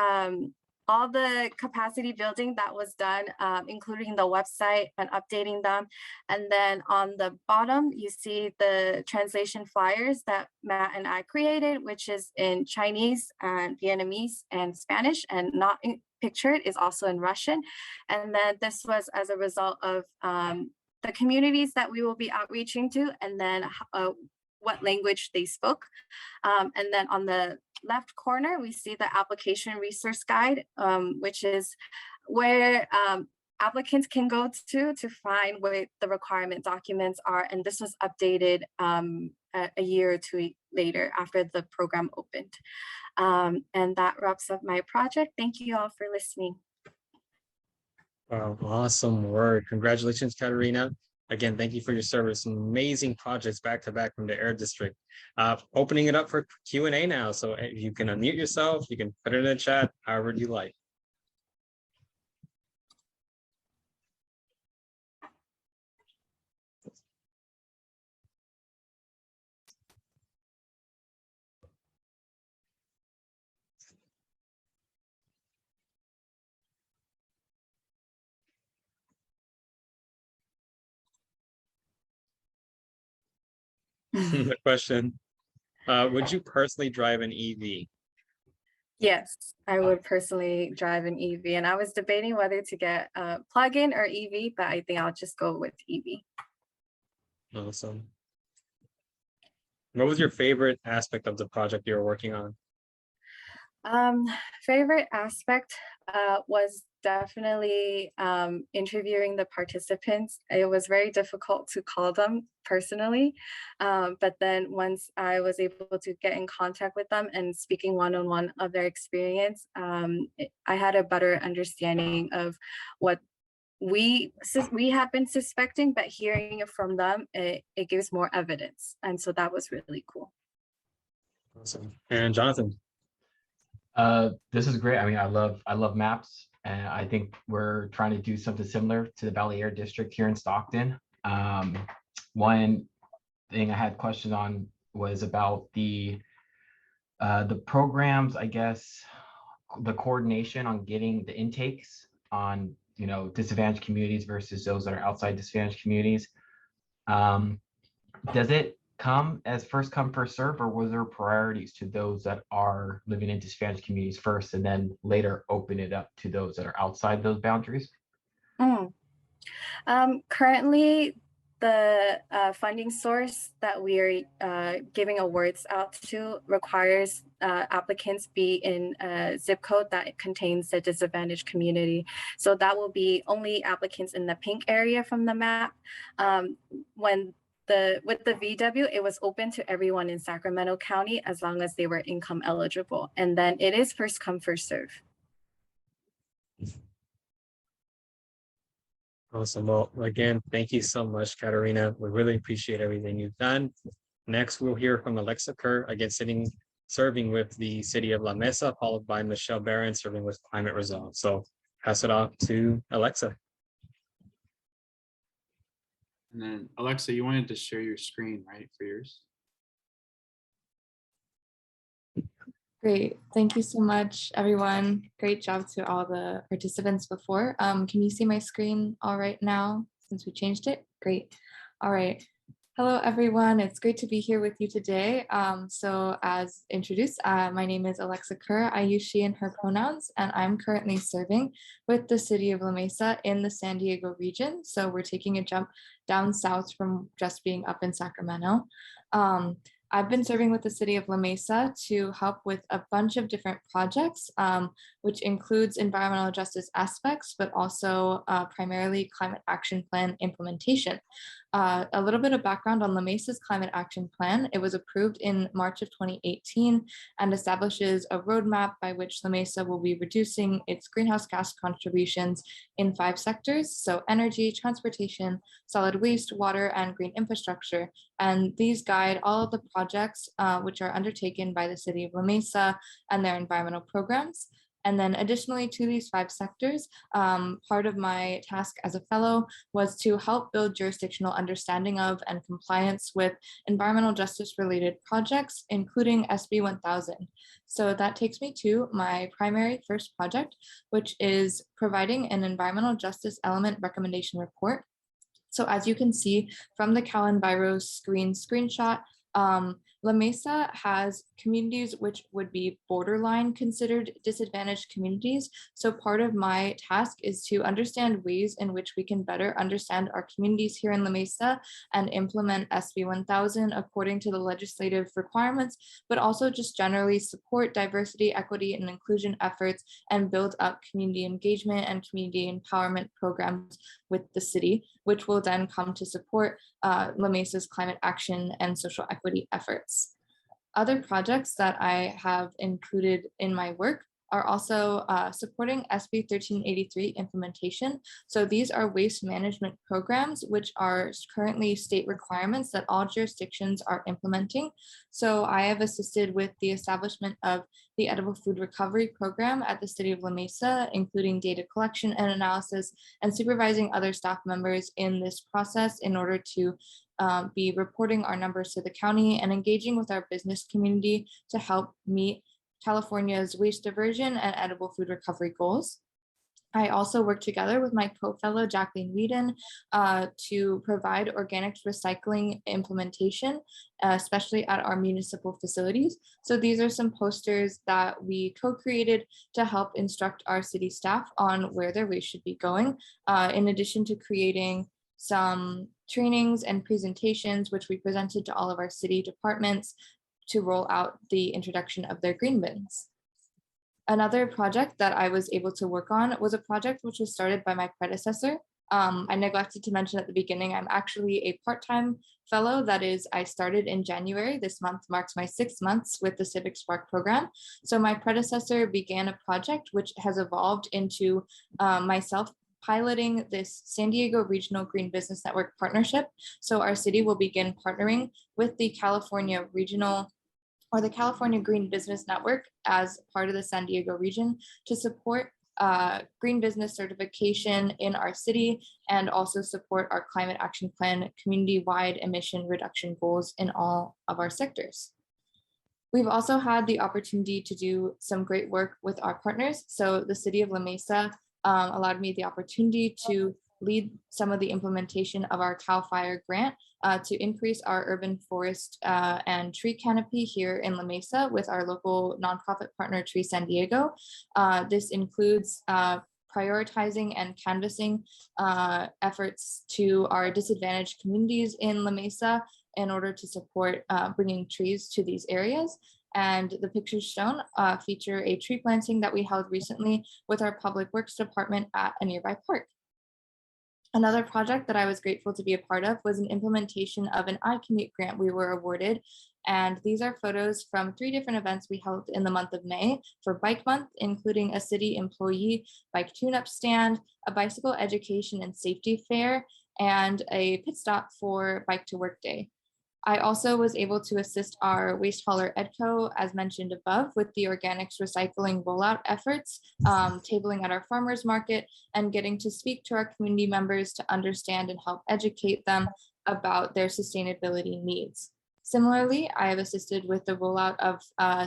all the capacity building that was done, including the website and updating them. And then on the bottom, you see the translation flyers that Matt and I created, which is in Chinese and Vietnamese and Spanish, and not pictured is also in Russian. And then this was as a result of the communities that we will be outreaching to, and then what language they spoke. And then on the left corner, we see the application resource guide, which is where applicants can go to find what the requirement documents are. And this was updated a year or two later after the program opened. And that wraps up my project. Thank you all for listening. Wow, awesome work. Congratulations, Katarina. Again, thank you for your service. Amazing projects back to back from the Air District. Opening it up for Q&A now. So if you can unmute yourself, you can put it in the chat, however you like. The question, would you personally drive an EV? Yes, I would personally drive an EV, and I was debating whether to get a plug-in or EV, but I think I'll just go with EV. Awesome. What was your favorite aspect of the project you were working on? Favorite aspect was definitely interviewing the participants. It was very difficult to call them personally, but then once I was able to get in contact with them and speaking one-on-one of their experience, I had a better understanding of what we have been suspecting, but hearing it from them, it gives more evidence. And so that was really cool. Awesome. And Jonathan? This is great. I mean, I love maps, and I think we're trying to do something similar to the Valley Air District here in Stockton. One thing I had questions on was about the programs, I guess, the coordination on getting the intakes on, you know, disadvantaged communities versus those that are outside disadvantaged communities. Does it come as first come first serve, or was there priorities to those that are living in disadvantaged communities first and then later open it up to those that are outside those boundaries? Currently, the funding source that we are giving awards out to requires applicants be in a zip code that contains the disadvantaged community. So that will be only applicants in the pink area from the map. With the VW, it was open to everyone in Sacramento County as long as they were income eligible. And then it is first come, first serve. Awesome. Well, again, thank you so much, Katarina. We really appreciate everything you've done. Next, we'll hear from Alexa Kerr, again serving with the city of La Mesa, followed by Michelle Barron serving with Climate Resolve. So pass it off to Alexa. And then Alexa, you wanted to share your screen, right, for yours? Great. Thank you so much, everyone. Great job to all the participants before. Can you see my screen all right now since we changed it? Great. All right. Hello, everyone. It's great to be here with you today. So as introduced, my name is Alexa Kerr. I use she and her pronouns, and I'm currently serving with the city of La Mesa in the San Diego region. So we're taking a jump down south from just being up in Sacramento. I've been serving with the city of La Mesa to help with a bunch of different projects, which includes environmental justice aspects, but also primarily climate action plan implementation. A little bit of background on La Mesa's climate action plan. It was approved in March of 2018 and establishes a roadmap by which La Mesa will be reducing its greenhouse gas contributions in 5 sectors. So energy, transportation, solid waste, water, and green infrastructure. And these guide all of the projects which are undertaken by the city of La Mesa and their environmental programs. And then additionally to these 5 sectors, part of my task as a fellow was to help build jurisdictional understanding of and compliance with environmental justice related projects, including SB 1000. So that takes me to my primary first project, which is providing an environmental justice element recommendation report. So as you can see from the CalEnviro screenshot, La Mesa has communities which would be borderline considered disadvantaged communities. So part of my task is to understand ways in which we can better understand our communities here in La Mesa and implement SB 1000 according to the legislative requirements, but also just generally support diversity, equity, and inclusion efforts and build up community engagement and community empowerment programs with the city, which will then come to support La Mesa's climate action and social equity efforts. Other projects that I have included in my work are also supporting SB 1383 implementation. So these are waste management programs, which are currently state requirements that all jurisdictions are implementing. So I have assisted with the establishment of the edible food recovery program at the city of La Mesa, including data collection and analysis, and supervising other staff members in this process in order to be reporting our numbers to the county and engaging with our business community to help meet California's waste diversion and edible food recovery goals. I also work together with my co-fellow Jacqueline Whedon to provide organics recycling implementation, especially at our municipal facilities. So these are some posters that we co-created to help instruct our city staff on where their waste should be going, in addition to creating some trainings and presentations, which we presented to all of our city departments to roll out the introduction of their green bins. Another project that I was able to work on was a project which was started by my predecessor. I neglected to mention at the beginning, I'm actually a part-time fellow. That is, I started in January. This month marks my 6 months with the CivicSpark program. So my predecessor began a project which has evolved into myself piloting this San Diego Regional Green Business Network partnership. So our city will begin partnering with the California Regional or the California Green Business Network as part of the San Diego region to support green business certification in our city and also support our climate action plan community-wide emission reduction goals in all of our sectors. We've also had the opportunity to do some great work with our partners. So the city of La Mesa allowed me the opportunity to lead some of the implementation of our CAL FIRE grant to increase our urban forest and tree canopy here in La Mesa with our local nonprofit partner Tree San Diego. This includes prioritizing and canvassing efforts to our disadvantaged communities in La Mesa in order to support bringing trees to these areas. And the pictures shown feature a tree planting that we held recently with our public works department at a nearby park. Another project that I was grateful to be a part of was an implementation of an iCommute grant we were awarded. And these are photos from 3 different events we held in the month of May for Bike Month, including a city employee bike tune-up stand, a bicycle education and safety fair, and a pit stop for Bike to Work Day. I also was able to assist our waste hauler EDCO, as mentioned above, with the organics recycling rollout efforts, tabling at our farmers market, and getting to speak to our community members to understand and help educate them about their sustainability needs. Similarly, I have assisted with the rollout of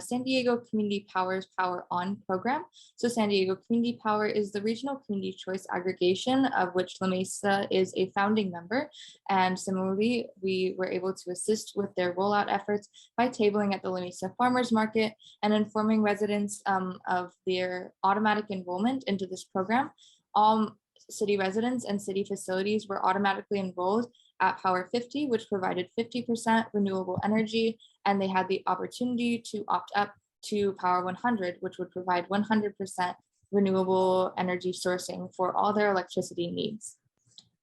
San Diego Community Power's Power On program. So San Diego Community Power is the regional community choice aggregation of which La Mesa is a founding member. And similarly, we were able to assist with their rollout efforts by tabling at the La Mesa Farmers Market and informing residents of their automatic enrollment into this program. All city residents and city facilities were automatically enrolled at Power 50, which provided 50% renewable energy, and they had the opportunity to opt up to Power 100, which would provide 100% renewable energy sourcing for all their electricity needs.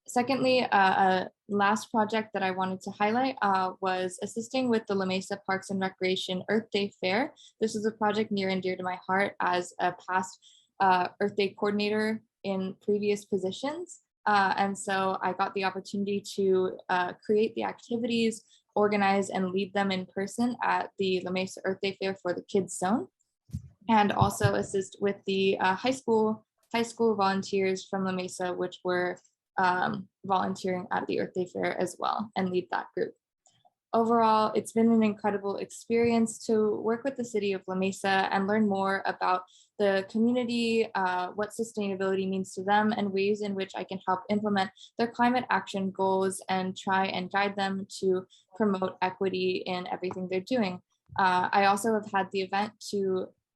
Secondly, a last project that I wanted to highlight was assisting with the La Mesa Parks and Recreation Earth Day Fair. This is a project near and dear to my heart as a past Earth Day coordinator in previous positions. And so I got the opportunity to create the activities, organize and lead them in person at the La Mesa Earth Day Fair for the Kids Zone, and also assist with the high school volunteers from La Mesa, which were volunteering at the Earth Day Fair as well, and lead that group. Overall, it's been an incredible experience to work with the city of La Mesa and learn more about the community, what sustainability means to them, and ways in which I can help implement their climate action goals and try and guide them to promote equity in everything they're doing. I also have had the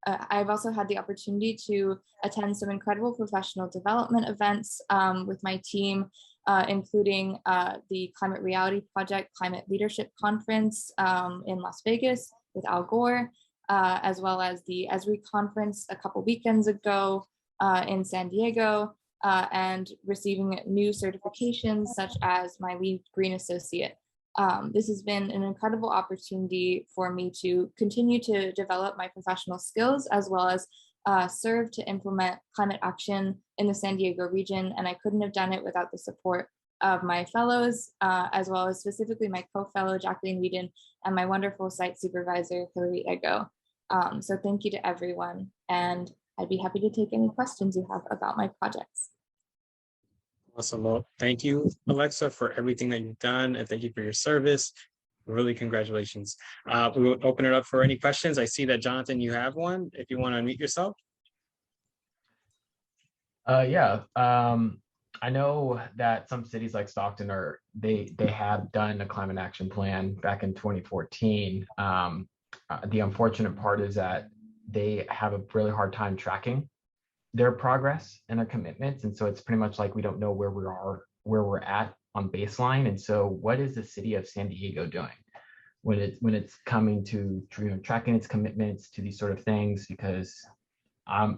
I've also had the opportunity to attend some incredible professional development events with my team, including the Climate Reality Project Climate Leadership Conference in Las Vegas with Al Gore, as well as the ESRI conference a couple weekends ago in San Diego, and receiving new certifications such as my Lead Green Associate. This has been an incredible opportunity for me to continue to develop my professional skills, as well as serve to implement climate action in the San Diego region. And I couldn't have done it without the support of my fellows, as well as specifically my co-fellow Jacqueline Whedon and my wonderful site supervisor, Hillary Ego. So thank you to everyone. And I'd be happy to take any questions you have about my projects. Awesome. Well, thank you, Alexa, for everything that you've done, and thank you for your service. Really, congratulations. We will open it up for any questions. I see that, Jonathan, you have one. If you want to unmute yourself. Yeah. I know that some cities like Stockton they have done a climate action plan back in 2014. The unfortunate part is that they have a really hard time tracking their progress and their commitments, and so it's pretty much like we don't know where we're at on baseline. And so, what is the city of San Diego doing when it's coming to tracking its commitments to these sort of things? Because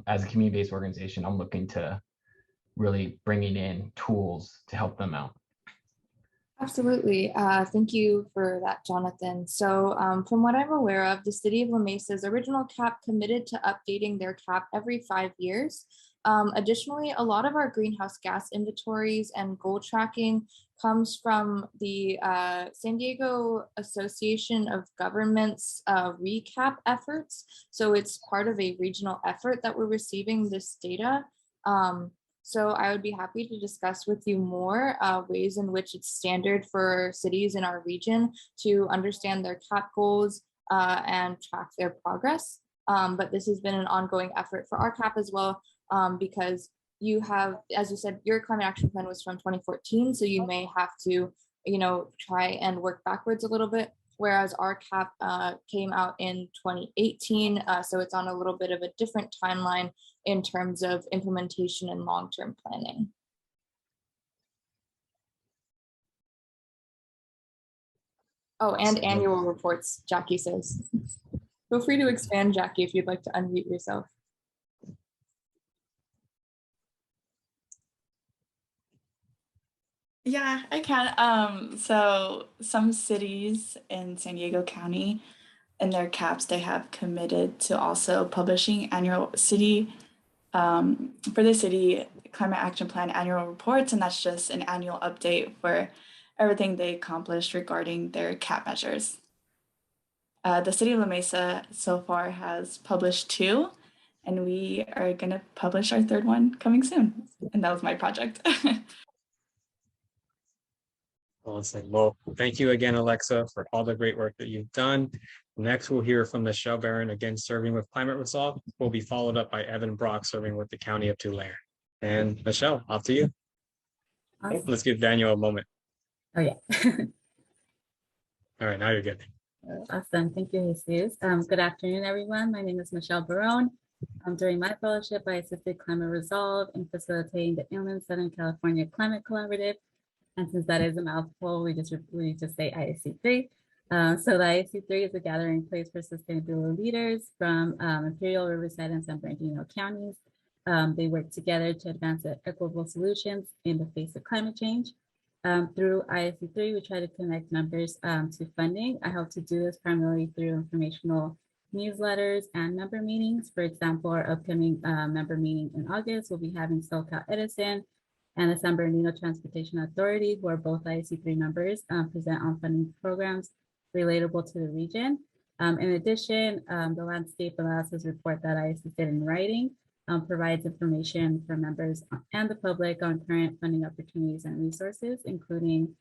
as a community-based organization, I'm looking to really bringing in tools to help them out. Absolutely. Thank you for that, Jonathan. So from what I'm aware of, the city of La Mesa's original CAP committed to updating their CAP every 5 years. Additionally, a lot of our greenhouse gas inventories and goal tracking comes from the San Diego Association of Governments recap efforts. So it's part of a regional effort that we're receiving this data. So I would be happy to discuss with you more ways in which it's standard for cities in our region to understand their CAP goals and track their progress. But this has been an ongoing effort for our CAP as well, because you have, as you said, your climate action plan was from 2014, so you may have to, try and work backwards a little bit. Whereas our CAP came out in 2018, so it's on a little bit of a different timeline in terms of implementation and long-term planning. Oh, and annual reports, Jackie says. Feel free to expand, Jackie, if you'd like to unmute yourself. Yeah, I can. So some cities in San Diego County, in their CAPs, they have committed to also publishing annual city, for the city climate action plan annual reports, and that's just an annual update for everything they accomplished regarding their CAP measures. The city of La Mesa so far has published 2, and we are going to publish our 3rd one coming soon. And that was my project. Awesome. Well, thank you again, Alexa, for all the great work that you've done. Next, we'll hear from Michelle Barron, again, serving with Climate Resolve. Will be followed up by Evan Brock, serving with the County of Tulare. And Michelle, off to you. Awesome. Let's give Daniel a moment. Oh, yeah. All right, now you're good. Awesome. Thank you, Jesus. Good afternoon, everyone. My name is Michelle Barone. During my fellowship, I assisted Climate Resolve in facilitating the Inland Southern California Climate Collaborative. And since that is a mouthful, we just say ISC3. So the ISC3 is a gathering place for sustainability leaders from Imperial, Riverside, and San Bernardino counties. They work together to advance equitable solutions in the face of climate change. Through ISC3, we try to connect members to funding. I hope to do this primarily through informational newsletters and member meetings. For example, our upcoming member meeting in August, we'll be having SoCal Edison and the San Bernardino Transportation Authority, who are both ISC3 members, present on funding programs relatable to the region. In addition, the landscape analysis report that I assisted in writing provides information for members and the public on current funding opportunities and resources, including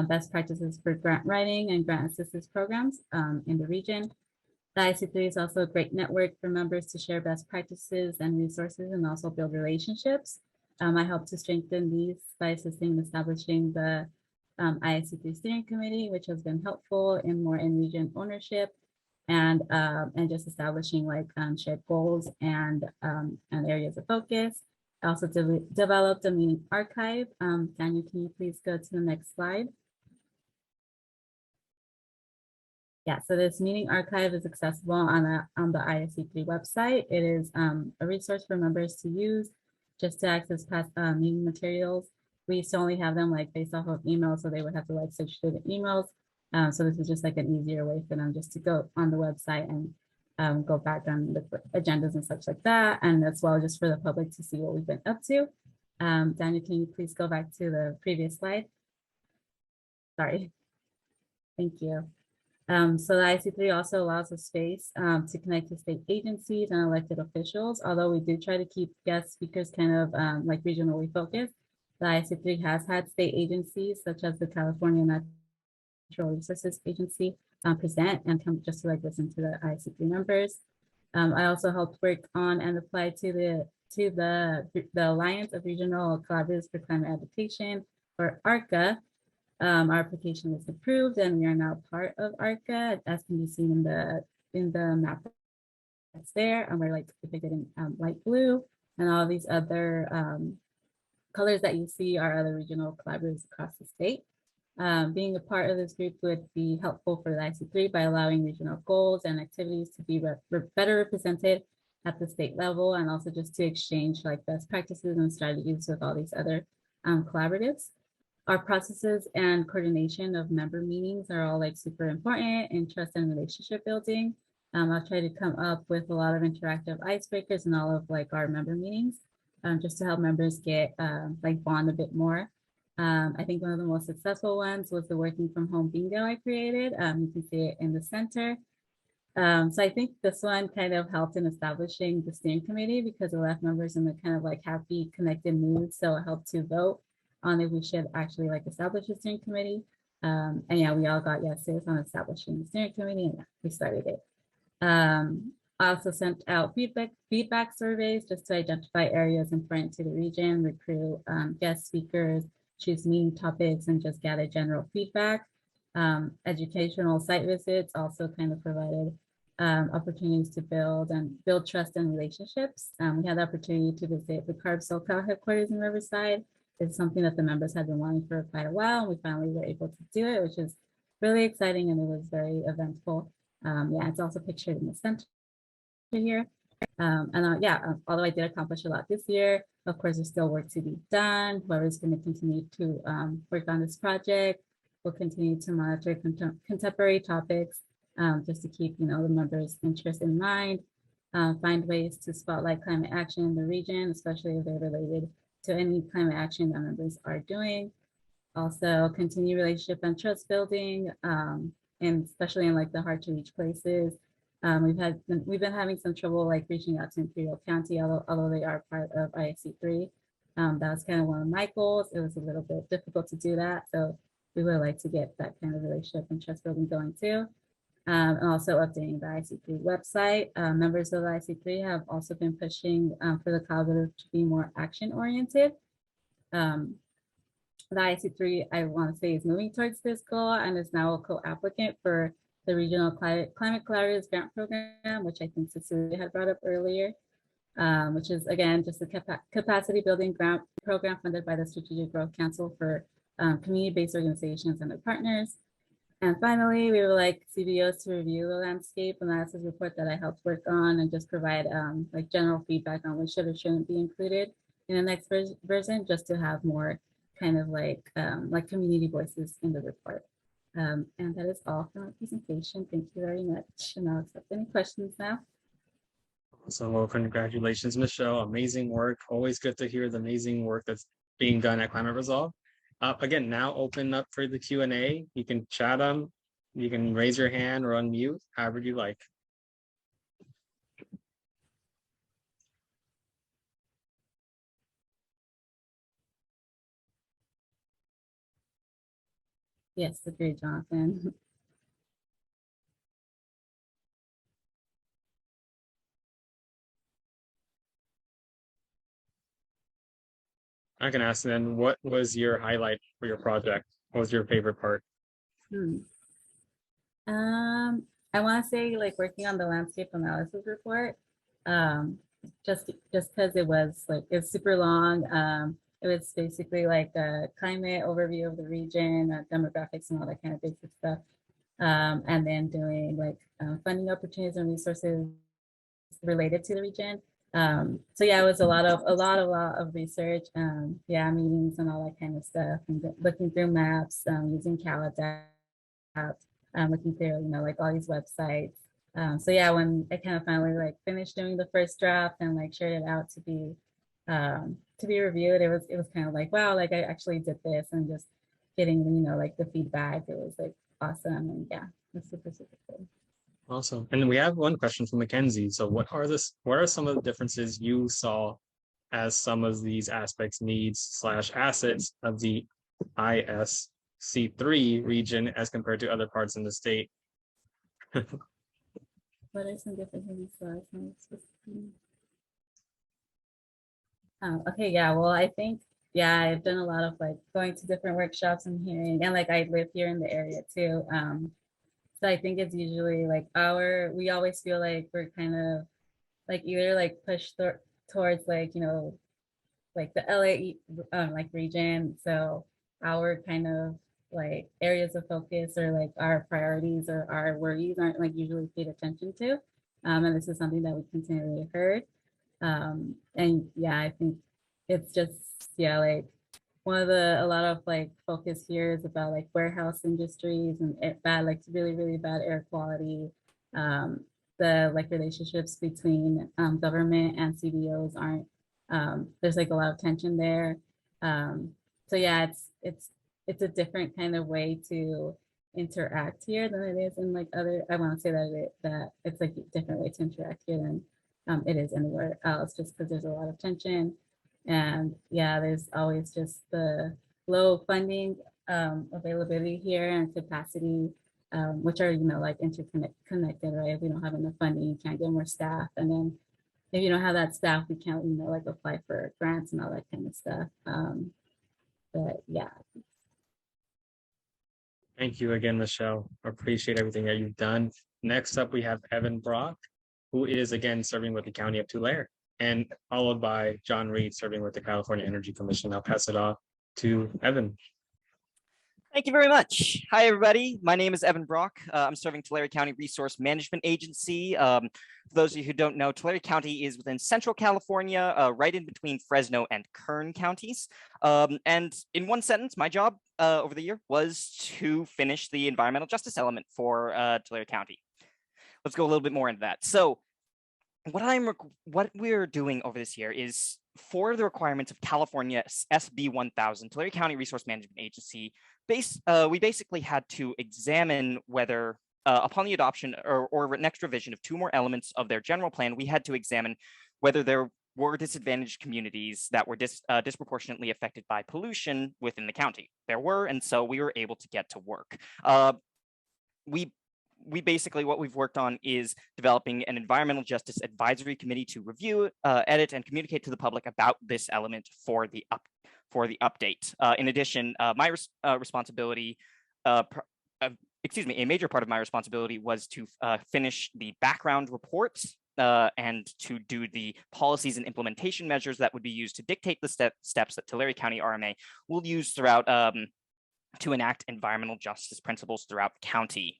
best practices for grant writing and grant assistance programs in the region. The IC3 is also a great network for members to share best practices and resources and also build relationships. I help to strengthen these by assisting in establishing the ISC3 steering committee, which has been helpful in more in-region ownership and just establishing like shared goals and areas of focus. I also developed a meeting archive. Daniel, can you please go to the next slide? Yeah, so this meeting archive is accessible on the ISC3 website. It is a resource for members to use just to access past meeting materials. We used to only have them like based off of emails, so they would have to like search through the emails. So this is just like an easier way for them just to go on the website and go back on the agendas and such like that. And as well just for the public to see what we've been up to. Daniel, can you please go back to the previous slide? Sorry. Thank you. So the IC3 also allows a space to connect to state agencies and elected officials, although we do try to keep guest speakers kind of like regionally focused. The IC3 has had state agencies such as the California Natural Resources Agency present and come just to like listen to the IC3 members. I also helped work on and apply to the Alliance of Regional Collaboratives for Climate Adaptation, or ARCA. Our application was approved and we are now part of ARCA, as can be seen in the map that's there. And we're like depicted in light blue, and all these other colors that you see are other regional collaboratives across the state. Being a part of this group would be helpful for the IC3 by allowing regional goals and activities to be better represented at the state level, and also just to exchange like best practices and strategies with all these other collaboratives. Our processes and coordination of member meetings are all like super important in trust and relationship building. I'll try to come up with a lot of interactive icebreakers in all of like our member meetings, just to help members get like bond a bit more. I think one of the most successful ones was the working from home bingo I created. You can see it in the center. So I think this one kind of helped in establishing the steering committee because it left members in the kind of like happy, connected mood. So it helped to vote on if we should actually like establish a steering committee. And yeah, we all got yeses on establishing the steering committee, and we started it. I also sent out feedback surveys just to identify areas important to the region, recruit guest speakers, choose meeting topics, and just gather general feedback. Educational site visits also kind of provided opportunities to build trust and relationships. We had the opportunity to visit the CARB SoCal headquarters in Riverside. It's something that the members had been wanting for quite a while, and we finally were able to do it, which is really exciting, and it was very eventful. Yeah, it's also pictured in the center here. Although I did accomplish a lot this year, of course, there's still work to be done. Whoever's going to continue to work on this project will continue to monitor contemporary topics just to keep, the members' interest in mind, find ways to spotlight climate action in the region, especially if they're related to any climate action that members are doing. Also continue relationship and trust building, and especially in like the hard to reach places. We've been having some trouble like reaching out to Imperial County, although they are part of ISC3. That was kind of one of my goals. It was a little bit difficult to do that. So we would like to get that kind of relationship and trust building going too. And also updating the IC3 website. Members of the IC3 have also been pushing for the collaborative to be more action oriented. The IC3, I want to say, is moving towards this goal and is now a co-applicant for the Regional Climate Collaboratives Grant Program, which I think Cecelia had brought up earlier, which is, again, just a capacity building grant program funded by the Strategic Growth Council for community-based organizations and their partners. And finally, we would like CBOs to review the landscape analysis report that I helped work on and just provide like general feedback on what should or shouldn't be included in the next version, just to have more kind of like community voices in the report. And that is all for my presentation. Thank you very much. And I'll accept any questions now. So, well, congratulations, Michelle. Amazing work. Always good to hear the amazing work that's being done at Climate Resolve. Again, now open up for the Q&A. You can chat them, you can raise your hand or unmute, however you like. Yes, agreed, Jonathan. I can ask then, what was your highlight for your project? What was your favorite part? I want to say like working on the landscape analysis report, just because it was like, it's super long. It was basically like a climate overview of the region, demographics and all that kind of basic stuff. And then doing like funding opportunities and resources related to the region. So yeah, it was a lot of research, yeah, meetings and all that kind of stuff, and looking through maps, using CalAdapt, looking through, you know, like all these websites. So yeah, when I kind of finally like finished doing the first draft and like shared it out to be reviewed, it was kind of like, wow, like I actually did this, and just getting, you know, like the feedback, it was like awesome. And yeah, it's super cool. Awesome. And we have one question from Mackenzie. So what are some of the differences you saw as some of these aspects, needs / assets of the ISC3 region as compared to other parts in the state? What are some differences you saw? Okay, yeah, well, I think, yeah, I've done a lot of like going to different workshops and hearing, and like I live here in the area too. So I think it's usually like we always feel like we're kind of like either like pushed towards like, you know, like the LA like region. So our kind of like areas of focus or like our priorities or our worries aren't like usually paid attention to. And this is something that we continually heard. And yeah, I think it's just, yeah, like a lot of like focus here is about like warehouse industries and bad, like really bad air quality. The like relationships between government and CBOs aren't, there's like a lot of tension there. So yeah, it's a different kind of way to interact here than it is in like other, I want to say that it's like a different way to interact here than it is anywhere else, just because there's a lot of tension. And yeah, there's always just the low funding availability here and capacity, which are, you know, like interconnected, right? If we don't have enough funding, you can't get more staff. And then if you don't have that staff, we can't, you know, like apply for grants and all that kind of stuff. But yeah. Thank you again, Michelle. I appreciate everything that you've done. Next up, we have Evan Brock, who is again serving with the County of Tulare, and followed by John Reid serving with the California Energy Commission. I'll pass it off to Evan. Thank you very much. Hi, everybody. My name is Evan Brock. I'm serving Tulare County Resource Management Agency. For those of you who don't know, Tulare County is within Central California, right in between Fresno and Kern counties. And in one sentence, my job over the year was to finish the environmental justice element for Tulare County. Let's go a little bit more into that. So what we're doing over this year is for the requirements of California SB 1000, Tulare County Resource Management Agency. We basically had to examine whether, upon the adoption or next revision of 2 more elements of their general plan, we had to examine whether there were disadvantaged communities that were disproportionately affected by pollution within the county. There were, and so we were able to get to work. We basically, what we've worked on is developing an environmental justice advisory committee to review, edit, and communicate to the public about this element for the update. In addition, my responsibility, a major part of my responsibility was to finish the background report and to do the policies and implementation measures that would be used to dictate the steps that Tulare County RMA will use throughout to enact environmental justice principles throughout the county.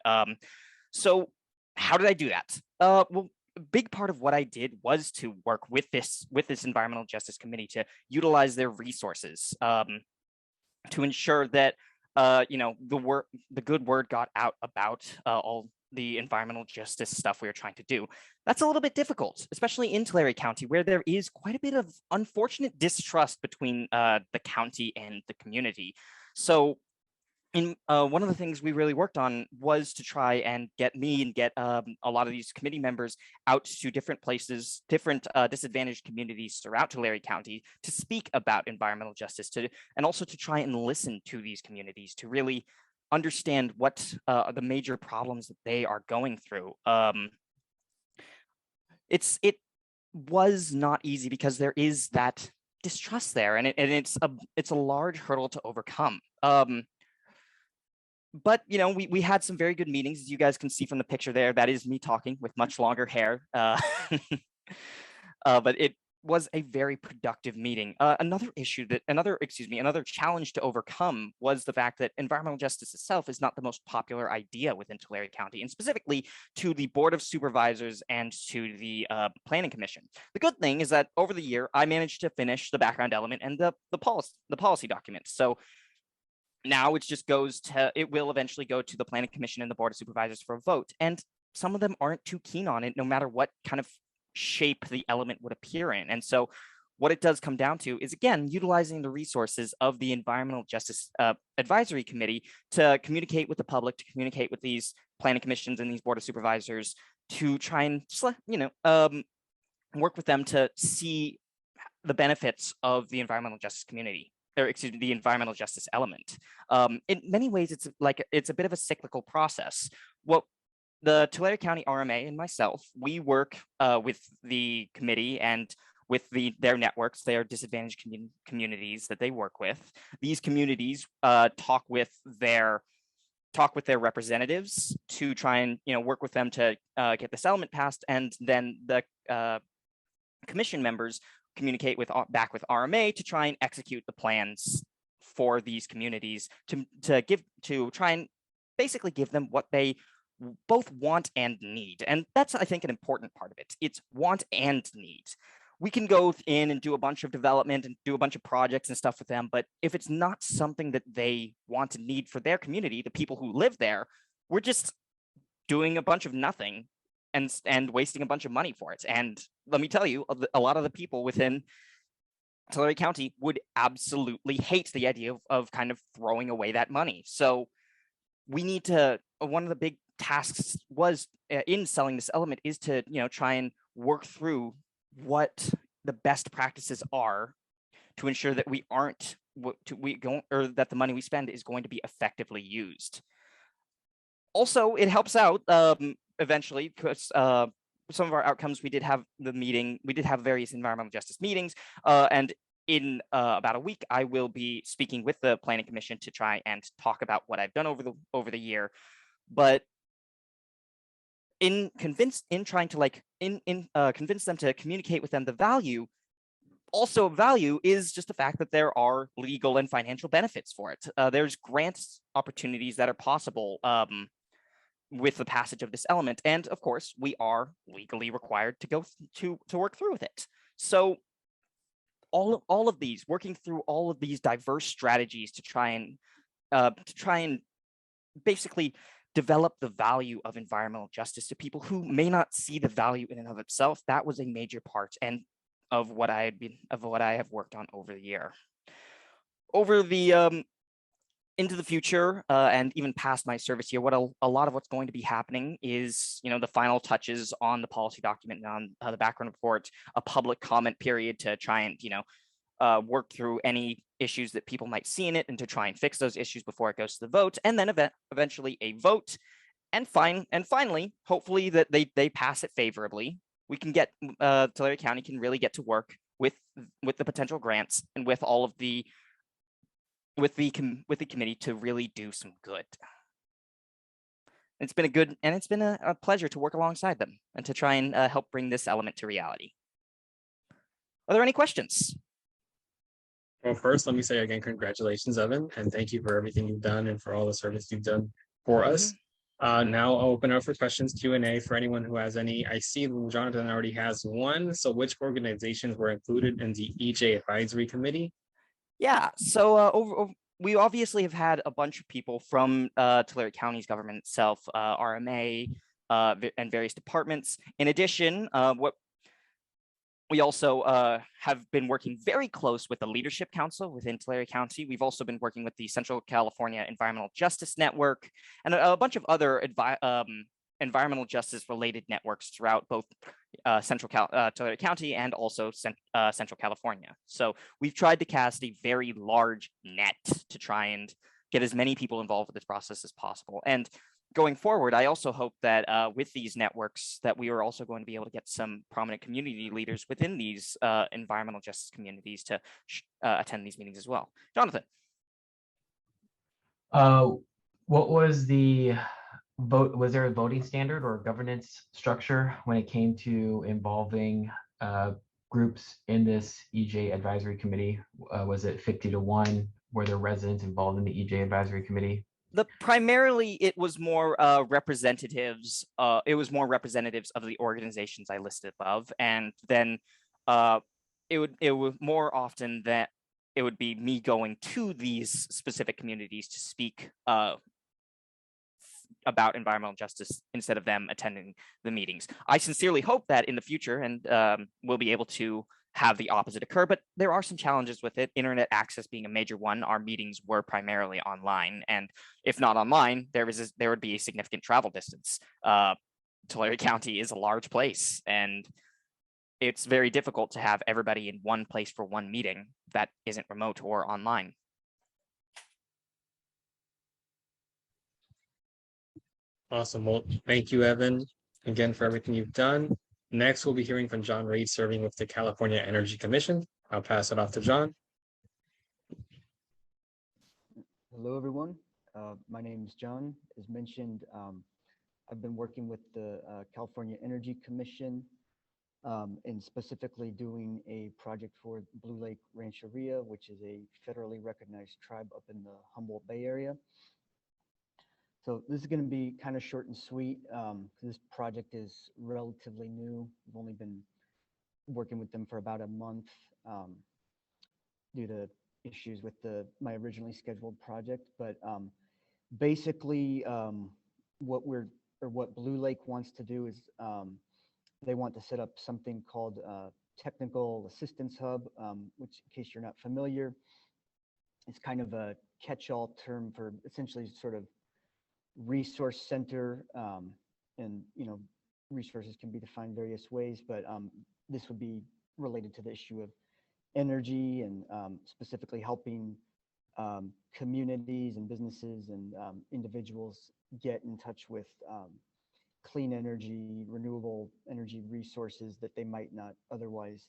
So how did I do that? Well, a big part of what I did was to work with this environmental justice committee to utilize their resources to ensure that the good word got out about all the environmental justice stuff we were trying to do. That's a little bit difficult, especially in Tulare County, where there is quite a bit of unfortunate distrust between the county and the community. So one of the things we really worked on was to try and get a lot of these committee members out to different places, different disadvantaged communities throughout Tulare County to speak about environmental justice, and also to try and listen to these communities to really understand what the major problems that they are going through. It was not easy because there is that distrust there, and it's a large hurdle to overcome. But we had some very good meetings, as you guys can see from the picture there. That is me talking with much longer hair. But it was a very productive meeting. Another challenge to overcome was the fact that environmental justice itself is not the most popular idea within Tulare County, and specifically to the Board of Supervisors and to the Planning Commission. The good thing is that over the year, I managed to finish the background element and the policy documents. So now it will eventually go to the Planning Commission and the Board of Supervisors for a vote. And some of them aren't too keen on it, no matter what kind of shape the element would appear in. And so what it does come down to is, again, utilizing the resources of the Environmental Justice Advisory Committee to communicate with the public, to communicate with these planning commissions and these Board of Supervisors, to try and work with them to see the benefits of the environmental justice community. The environmental justice element. In many ways, it's a bit of a cyclical process. Well, the Tulare County RMA and myself, we work with the committee and with their networks, their disadvantaged communities that they work with. These communities talk with their representatives to try and work with them to get this element passed, and then the commission members communicate back with RMA to try and execute the plans for these communities to try and basically give them what they both want and need. And that's, I think, an important part of it. It's want and need. We can go in and do a bunch of development and do a bunch of projects and stuff with them, but if it's not something that they want and need for their community, the people who live there, we're just doing a bunch of nothing and wasting a bunch of money for it. And let me tell you, a lot of the people within Tulare County would absolutely hate the idea of kind of throwing away that money. So we need to, one of the big tasks was in selling this element is to try and work through what the best practices are to ensure that that the money we spend is going to be effectively used. Also, it helps out eventually, because some of our outcomes, we did have various environmental justice meetings, and in about a week, I will be speaking with the Planning Commission to try and talk about what I've done over the year. But convince them to communicate with them the value. Also, value is just the fact that there are legal and financial benefits for it. There's grants opportunities that are possible with the passage of this element. And of course, we are legally required to go to work through with it. So working through all of these diverse strategies to try and basically develop the value of environmental justice to people who may not see the value in and of itself. That was a major part and of what I have worked on over the year. Over the into the future and even past my service here, what a lot of what's going to be happening is, the final touches on the policy document and on the background report, a public comment period to try and, work through any issues that people might see in it and to try and fix those issues before it goes to the vote, and then eventually a vote. And finally, hopefully that they pass it favorably. We can get, Tulare County can really get to work with the potential grants and with all of the with the committee to really do some good. It's been a pleasure to work alongside them and to try and help bring this element to reality. Are there any questions? Well, first, let me say again, congratulations, Evan, and thank you for everything you've done and for all the service you've done for us. Now I'll open up for questions, Q&A for anyone who has any. I see Jonathan already has one. So which organizations were included in the EJ Advisory Committee? Yeah, so we obviously have had a bunch of people from Tulare County's government itself, RMA, and various departments. In addition, we also have been working very close with the Leadership Council within Tulare County. We've also been working with the Central California Environmental Justice Network and a bunch of other environmental justice related networks throughout both Tulare County and also Central California. So we've tried to cast a very large net to try and get as many people involved with this process as possible. And going forward, I also hope that with these networks that we are also going to be able to get some prominent community leaders within these environmental justice communities to attend these meetings as well. Jonathan. What was the vote? Was there a voting standard or governance structure when it came to involving groups in this EJ Advisory Committee? Was it 50-1? Were there residents involved in the EJ Advisory Committee? Primarily, it was more representatives. It was more representatives of the organizations I listed above, and then it would more often that it would be me going to these specific communities to speak about environmental justice instead of them attending the meetings. I sincerely hope that in the future, and we'll be able to have the opposite occur, but there are some challenges with it. Internet access being a major one. Our meetings were primarily online, and if not online, there would be a significant travel distance. Tulare County is a large place, and it's very difficult to have everybody in one place for one meeting that isn't remote or online. Awesome. Well, thank you, Evan, again for everything you've done. Next, we'll be hearing from John Reid, serving with the California Energy Commission. I'll pass it off to John. Hello, everyone. My name is John. As mentioned, I've been working with the California Energy Commission and specifically doing a project for Blue Lake Rancheria, which is a federally recognized tribe up in the Humboldt Bay area. So this is going to be kind of short and sweet. This project is relatively new. We've only been working with them for about a month due to issues with my originally scheduled project. But basically, what Blue Lake wants to do is they want to set up something called a Technical Assistance Hub, which, in case you're not familiar, it's kind of a catch-all term for essentially sort of resource center, and resources can be defined various ways, but this would be related to the issue of energy and specifically helping communities and businesses and individuals get in touch with clean energy, renewable energy resources that they might not otherwise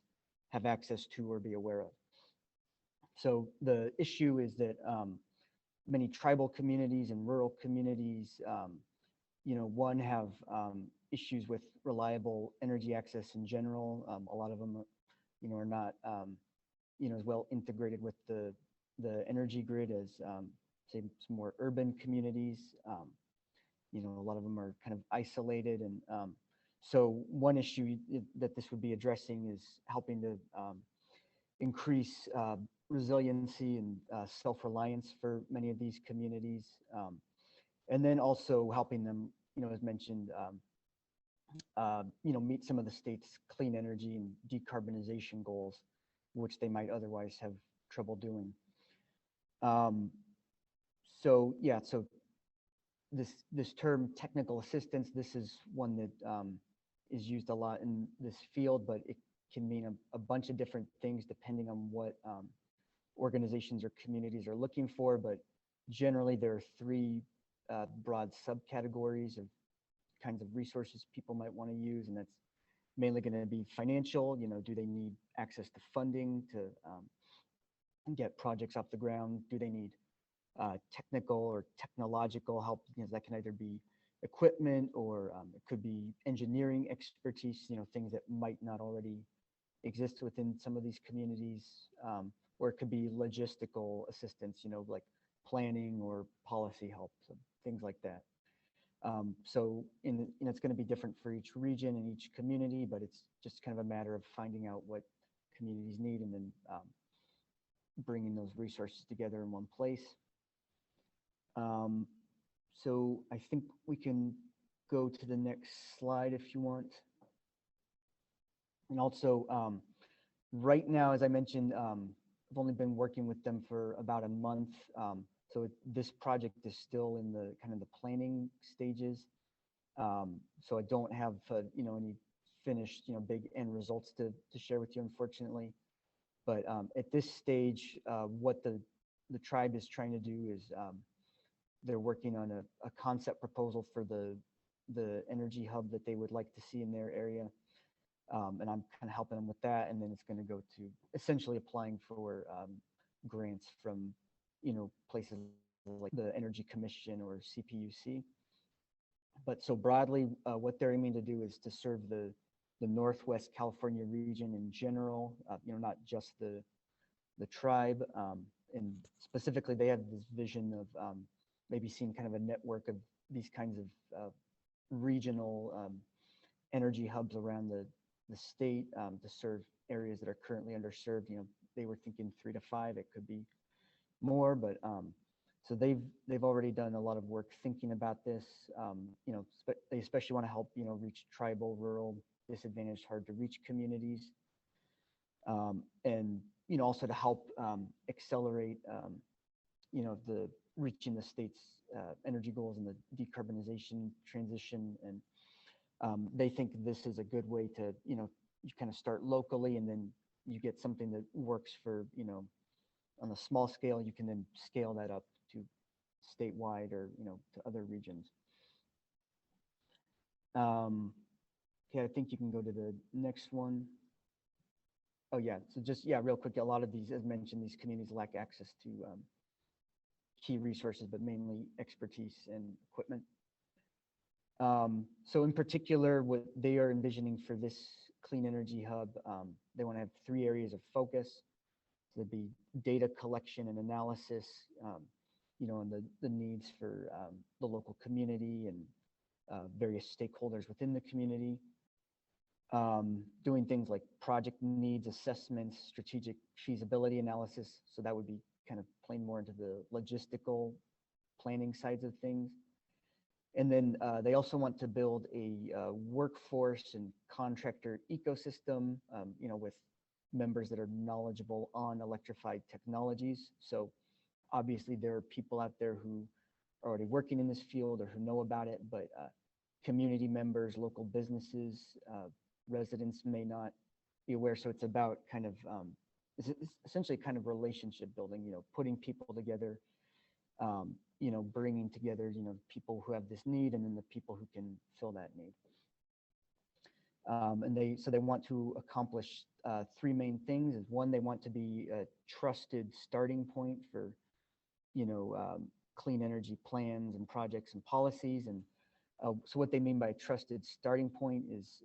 have access to or be aware of. So the issue is that many tribal communities and rural communities, one have issues with reliable energy access in general. A lot of them, are not, as well integrated with the energy grid as, say, some more urban communities. A lot of them are kind of isolated, and so one issue that this would be addressing is helping to increase resiliency and self-reliance for many of these communities. And then also helping them, as mentioned, meet some of the state's clean energy and decarbonization goals, which they might otherwise have trouble doing. So yeah, so this term technical assistance, this is one that is used a lot in this field, but it can mean a bunch of different things depending on what organizations or communities are looking for. But generally, there are three broad subcategories of kinds of resources people might want to use, and that's mainly going to be financial. Do they need access to funding to get projects off the ground? Do they need technical or technological help? That can either be equipment or it could be engineering expertise, things that might not already exist within some of these communities, or it could be logistical assistance, like planning or policy help, so things like that. So it's going to be different for each region and each community, but it's just kind of a matter of finding out what communities need and then bringing those resources together in one place. So I think we can go to the next slide if you want. And also, right now, as I mentioned, I've only been working with them for about a month. So this project is still in the kind of the planning stages. So I don't have any finished big end results to share with you, unfortunately. But at this stage, what the tribe is trying to do is they're working on a concept proposal for the energy hub that they would like to see in their area. And I'm kind of helping them with that. And then it's going to go to essentially applying for grants from, places like the Energy Commission or CPUC. But so broadly, what they're aiming to do is to serve the Northwest California region in general, not just the tribe. And specifically, they have this vision of maybe seeing kind of a network of these kinds of regional energy hubs around the state to serve areas that are currently underserved. They were thinking 3 to 5. It could be more, but so they've already done a lot of work thinking about this. They especially want to help reach tribal, rural, disadvantaged, hard to reach communities, and also to help accelerate the reaching the state's energy goals and the decarbonization transition. And they think this is a good way to you kind of start locally, and then you get something that works for on a small scale. You can then scale that up to statewide or to other regions. Okay, I think you can go to the next one. Oh yeah, so just real quick, a lot of these, as mentioned, these communities lack access to key resources, but mainly expertise and equipment. So in particular, what they are envisioning for this clean energy hub, they want to have 3 areas of focus. So there'd be data collection and analysis, and the needs for the local community and various stakeholders within the community. Doing things like project needs assessments, strategic feasibility analysis. So that would be kind of playing more into the logistical planning sides of things. And then they also want to build a workforce and contractor ecosystem, with members that are knowledgeable on electrified technologies. So obviously there are people out there who are already working in this field or who know about it, but community members, local businesses, residents may not be aware. So it's about kind of, it's essentially kind of relationship building, putting people together, bringing together, people who have this need and then the people who can fill that need. And they want to accomplish 3 main things. Is one, they want to be a trusted starting point for, clean energy plans and projects and policies. And so what they mean by a trusted starting point is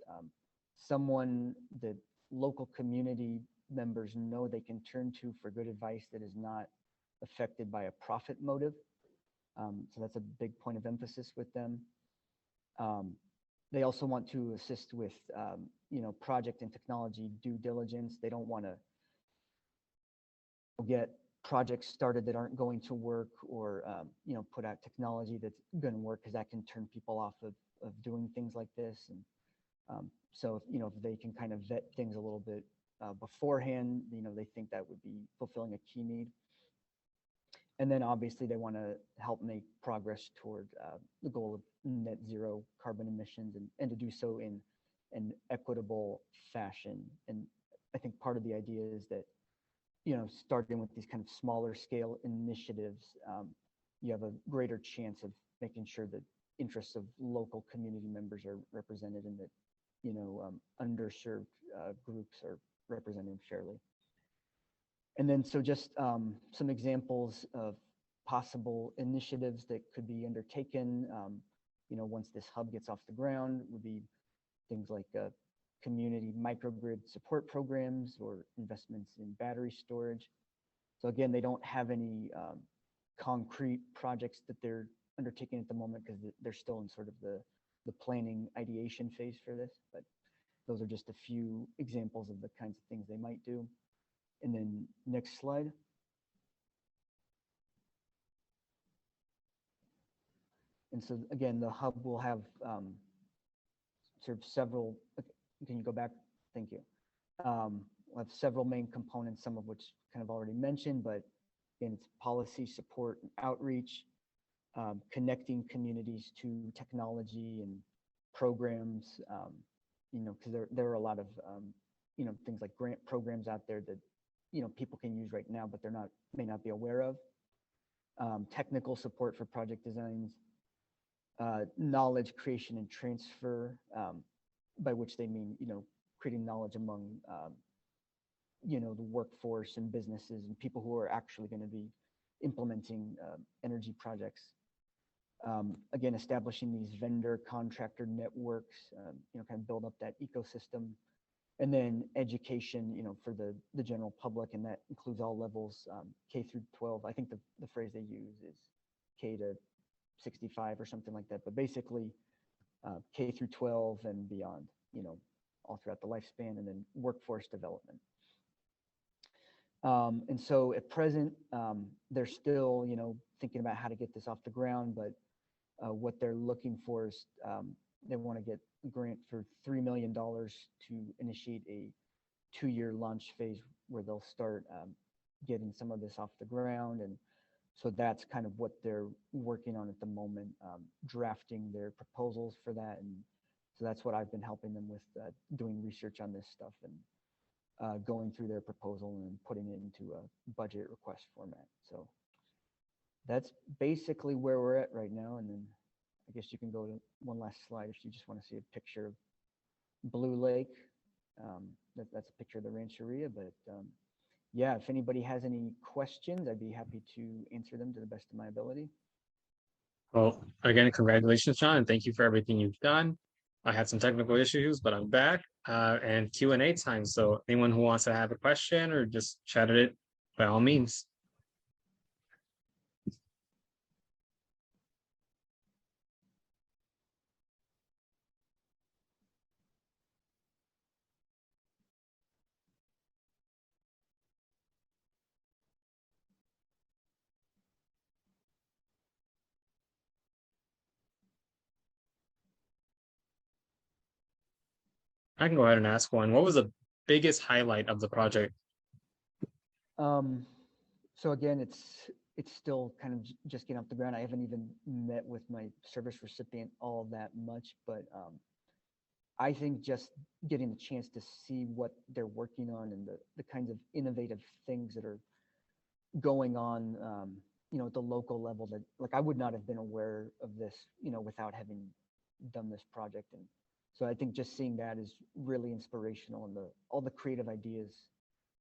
someone that local community members know they can turn to for good advice that is not affected by a profit motive. So that's a big point of emphasis with them. They also want to assist with, project and technology due diligence. They don't want to get projects started that aren't going to work, or you know, put out technology that's going to work, because that can turn people off of doing things like this. And so you know, if they can kind of vet things a little bit beforehand, you know, they think that would be fulfilling a key need. And then obviously they want to help make progress toward the goal of net zero carbon emissions, and to do so in an equitable fashion. And I think part of the idea is that, you know, starting with these kind of smaller scale initiatives, you have a greater chance of making sure that interests of local community members are represented, and that, you know, underserved groups are represented fairly. And then so just some examples of possible initiatives that could be undertaken, you know, once this hub gets off the ground, would be things like community microgrid support programs, or investments in battery storage. So again, they don't have any concrete projects that they're undertaking at the moment, because they're still in sort of the planning ideation phase for this. But those are just a few examples of the kinds of things they might do. And then next slide. And so again, the hub will have sort of several, can you go back? Thank you. We'll have several main components, some of which kind of already mentioned, but again, it's policy support and outreach, connecting communities to technology and programs, you know, because there are a lot of, you know, things like grant programs out there that, you know, people can use right now, but may not be aware of. Technical support for project designs, knowledge creation and transfer, by which they mean, you know, creating knowledge among, you know, the workforce and businesses and people who are actually going to be implementing energy projects. Again, establishing these vendor contractor networks, you know, kind of build up that ecosystem. And then education, you know, for the general public, and that includes all levels, K through 12. I think the phrase they use is K to 65 or something like that. But basically, K through 12 and beyond, you know, all throughout the lifespan, and then workforce development. And so at present, they're still, you know, thinking about how to get this off the ground, but what they're looking for is they want to get a grant for $3 million to initiate a 2-year launch phase, where they'll start getting some of this off the ground. And so that's kind of what they're working on at the moment, drafting their proposals for that. And so that's what I've been helping them with, doing research on this stuff, and going through their proposal and putting it into a budget request format. So that's basically where we're at right now. And then I guess you can go to one last slide if you just want to see a picture of Blue Lake. That's a picture of the Rancheria. But yeah, if anybody has any questions, I'd be happy to answer them to the best of my ability. Well, again, congratulations, John, and thank you for everything you've done. I had some technical issues, but I'm back, and Q&A time. So anyone who wants to have a question or just chat at it, by all means. I can go ahead and ask one. What was the biggest highlight of the project? So again, it's still kind of just getting off the ground. I haven't even met with my service recipient all that much, but I think just getting the chance to see what they're working on, and the kinds of innovative things that are going on, you know, at the local level, that, like, I would not have been aware of this, you know, without having done this project. And so I think just seeing that is really inspirational, and all the creative ideas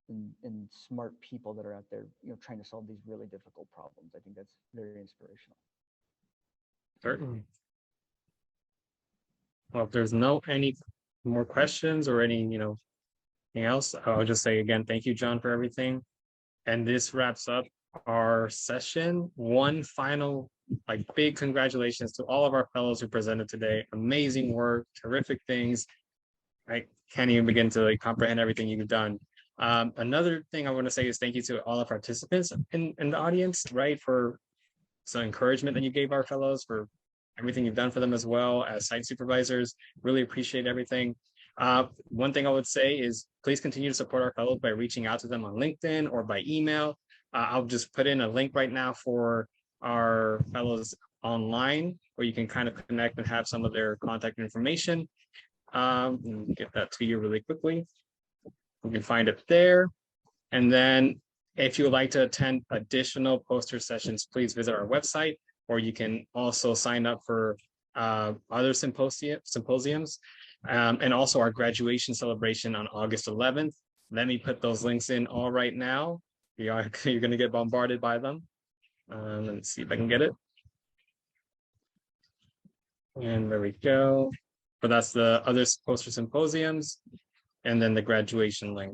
and smart people that are out there, you know, trying to solve these really difficult problems. I think that's very inspirational. Certainly. Well, if there's any more questions or any, you know, anything else, I'll just say again, thank you, John, for everything. And this wraps up our session. One final, like, big congratulations to all of our fellows who presented today. Amazing work, terrific things. I can't even begin to, like, comprehend everything you've done. Another thing I want to say is thank you to all the participants in the audience, right, for some encouragement that you gave our fellows, for everything you've done for them as well as site supervisors. Really appreciate everything. One thing I would say is please continue to support our fellows by reaching out to them on LinkedIn or by email. I'll just put in a link right now for our fellows online where you can kind of connect and have some of their contact information. Get that to you really quickly. You can find it there. And then if you would like to attend additional poster sessions, please visit our website, or you can also sign up for other symposiums and also our graduation celebration on August 11th. Let me put those links in all right now. You're going to get bombarded by them. Let's see if I can get it. And there we go. But that's the other poster symposiums and then the graduation link.